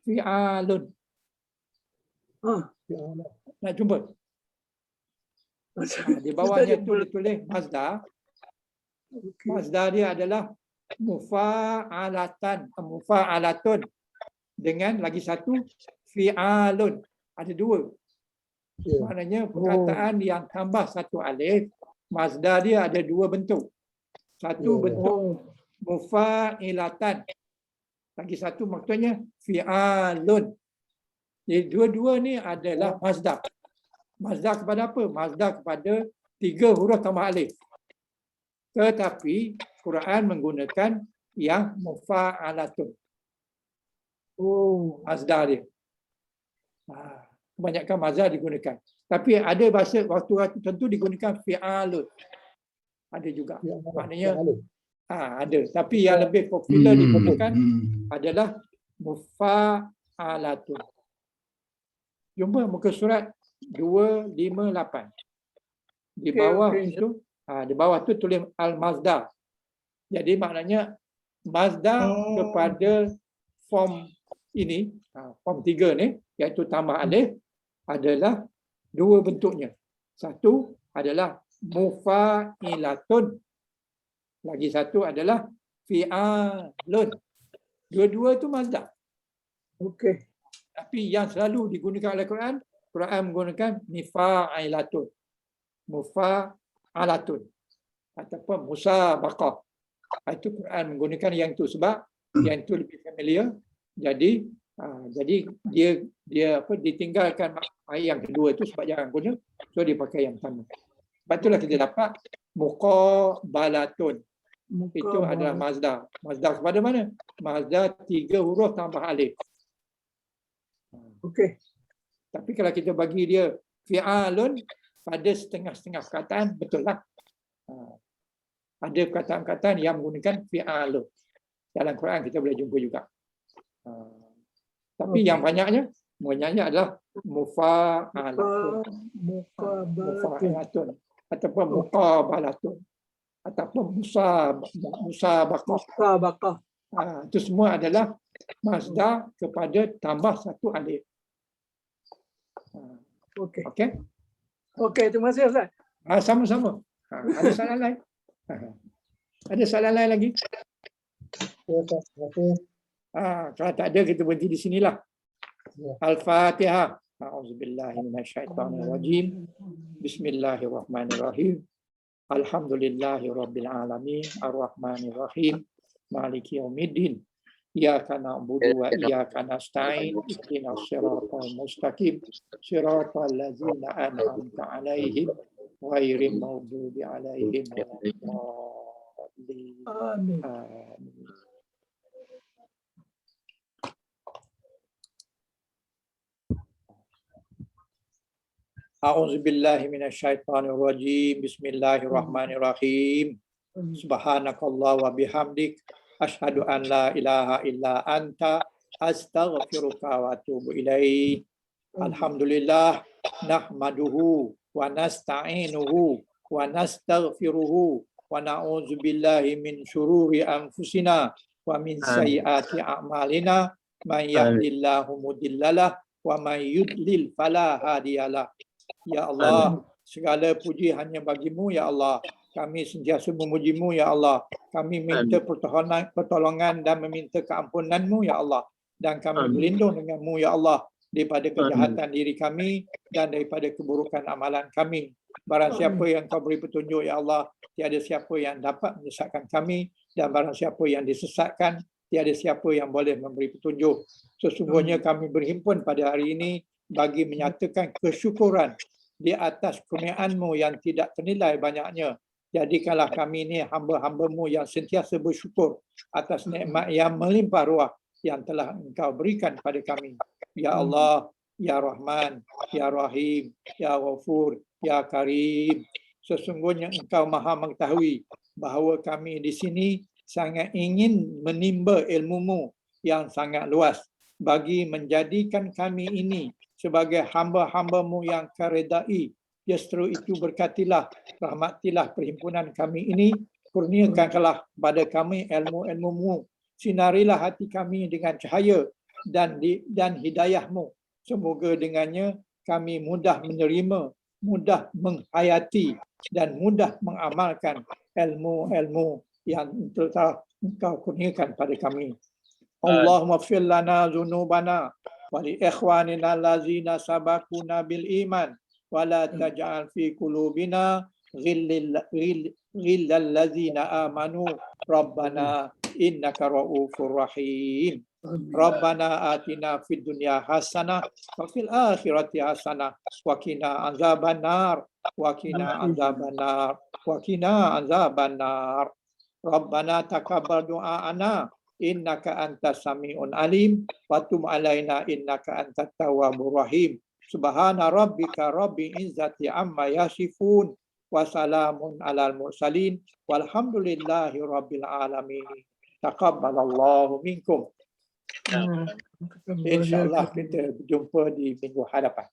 fi'alun. Nak jumpa? Di bawahnya tu dia tulis Mazda. Mazda dia adalah mufa'alatun dengan lagi satu fi'alun. Ada dua. Maknanya perkataan yang tambah satu alif, Mazda dia ada dua bentuk. Satu bentuk mufa'ilatan. Lagi satu maksudnya fi'alun. Jadi dua-dua ni adalah Mazda. Mazda kepada apa? Mazda kepada 3 huruf tambah alif. Tetapi Quran menggunakan yang mufa'alatun. Mazda dia. Kebanyakan Mazda digunakan. Tapi ada bahasa waktu tentu digunakan fi'alun. Ada juga. Maknanya ada. Tapi yang lebih popular digunakan adalah mufa'alatun. Jumpa muka surat 258. Di bawah itu, di bawah tu tulis Al-Mazda. Jadi maknanya Mazda kepada form ini, form 3 ni, iaitu tambah alif, adalah dua bentuknya. Satu adalah mufa'ilatun. Lagi satu adalah fi'alun. Dua-dua tu Mazda. Okey. Tapi yang selalu digunakan oleh Quran menggunakan mifa'ilatun. Mufa'alatun. Ataupun musabaqah. Itu Quran menggunakan yang tu sebab yang tu lebih familiar. Jadi dia ditinggalkan ayat yang kedua tu sebab jarang guna. So dia pakai yang pertama. Sebab itulah kita dapat muqabalatun. Itu adalah Mazda. Mazda kepada mana? Mazda 3 huruf tambah alif. Okey. Tapi kalau kita bagi dia fi'alun pada setengah-setengah perkataan, betul lah. Ada perkataan-perkataan yang menggunakan fi'alun. Dalam Quran kita boleh jumpa juga. Tapi yang banyaknya adalah mufa'alatun ataupun muqabalatun ataupun musabaqah. Itu semua adalah Mazda kepada tambah satu alif. Okey, terima kasih Ustaz. Sama-sama. Ada soalan lain? Ada soalan lain lagi? Kalau tak ada, kita berhenti di sinilah. Al-Fatihah. A'udzubillahi minasyaitonirrajim. Bismillahirrahmanirrahim. Alhamdulillahirabbil alamin. Arrahmanirrahim. Maliki yaumiddin. Iyyaka na'budu wa iyyaka nasta'in. Ihdinas siratal mustaqim. Siratal ladzina an'amta 'alaihim ghairil maghdubi 'alaihim waladdallin. Amin. A'udzubillahi minasyaitonirrajim. Bismillahirrahmanirrahim. Subhanakallah wa bihamdik. Asyhadu an la ilaha illa anta. Astaghfiruka wa atubu ilaik. Alhamdulillah. Nahmaduhu wa nasta'inuhu wa nastaghfiruhu. Wa na'udzubillahi min syururi anfusina. Wa min sayyiati a'malina. Man yahdillahu mudhillalah. Wa man yudlil fala hadiyalah. Ya Allah, segala puji hanya bagi-Mu ya Allah. Kami sentiasa memuji-Mu ya Allah. Kami minta pertolongan dan meminta keampunan-Mu ya Allah. Dan kami berlindung dengan-Mu ya Allah daripada kejahatan diri kami dan daripada keburukan amalan kami. Barang siapa yang Kau beri petunjuk ya Allah, tiada siapa yang dapat menyesatkan kami, dan barang siapa yang disesatkan, tiada siapa yang boleh memberi petunjuk. Sesungguhnya kami berhimpun pada hari ini bagi menyatakan kesyukuran di atas kurniaan-Mu yang tidak ternilai banyaknya. Jadikanlah kami ini hamba-hamba-Mu yang sentiasa bersyukur atas nikmat yang melimpah ruah yang telah Engkau berikan pada kami. Ya Allah, Ya Rahman, Ya Rahim, Ya Ghafur, Ya Karim. Sesungguhnya Engkau Maha mengetahui bahawa kami di sini sangat ingin menimba ilmu-Mu yang sangat luas bagi menjadikan kami ini sebagai hamba-hambamu yang karedai. Justru itu berkatilah, rahmatilah perhimpunan kami ini, kurniakanlah pada kami ilmu-ilmumu, sinarilah hati kami dengan cahaya dan hidayahmu. Semoga dengannya kami mudah menerima, mudah menghayati dan mudah mengamalkan ilmu-ilmu yang telah Engkau kurniakan pada kami. Allahumma fir lana dzunubana wa li ikhwanina allazina sabaquna bil iman wa la taj'al fi qulubina ghillal ladzina amanu rabbana innaka ra'ufur rahim. Rabbana atina fid dunya hasanah wa fil akhirati hasanah wa qina azabannar wa qina azabannar wa qina azabannar. Rabbana taqabbal du'aana innaka antas samiun alim wa tub alaina innaka antat tawwabur rahim. Subhana rabbika rabbil izzati amma yasifun wa salamun alal mursalin walhamdulillahi rabbil alamin. Taqabbalallahu minkum. InsyaAllah kita berjumpa di minggu hadapan.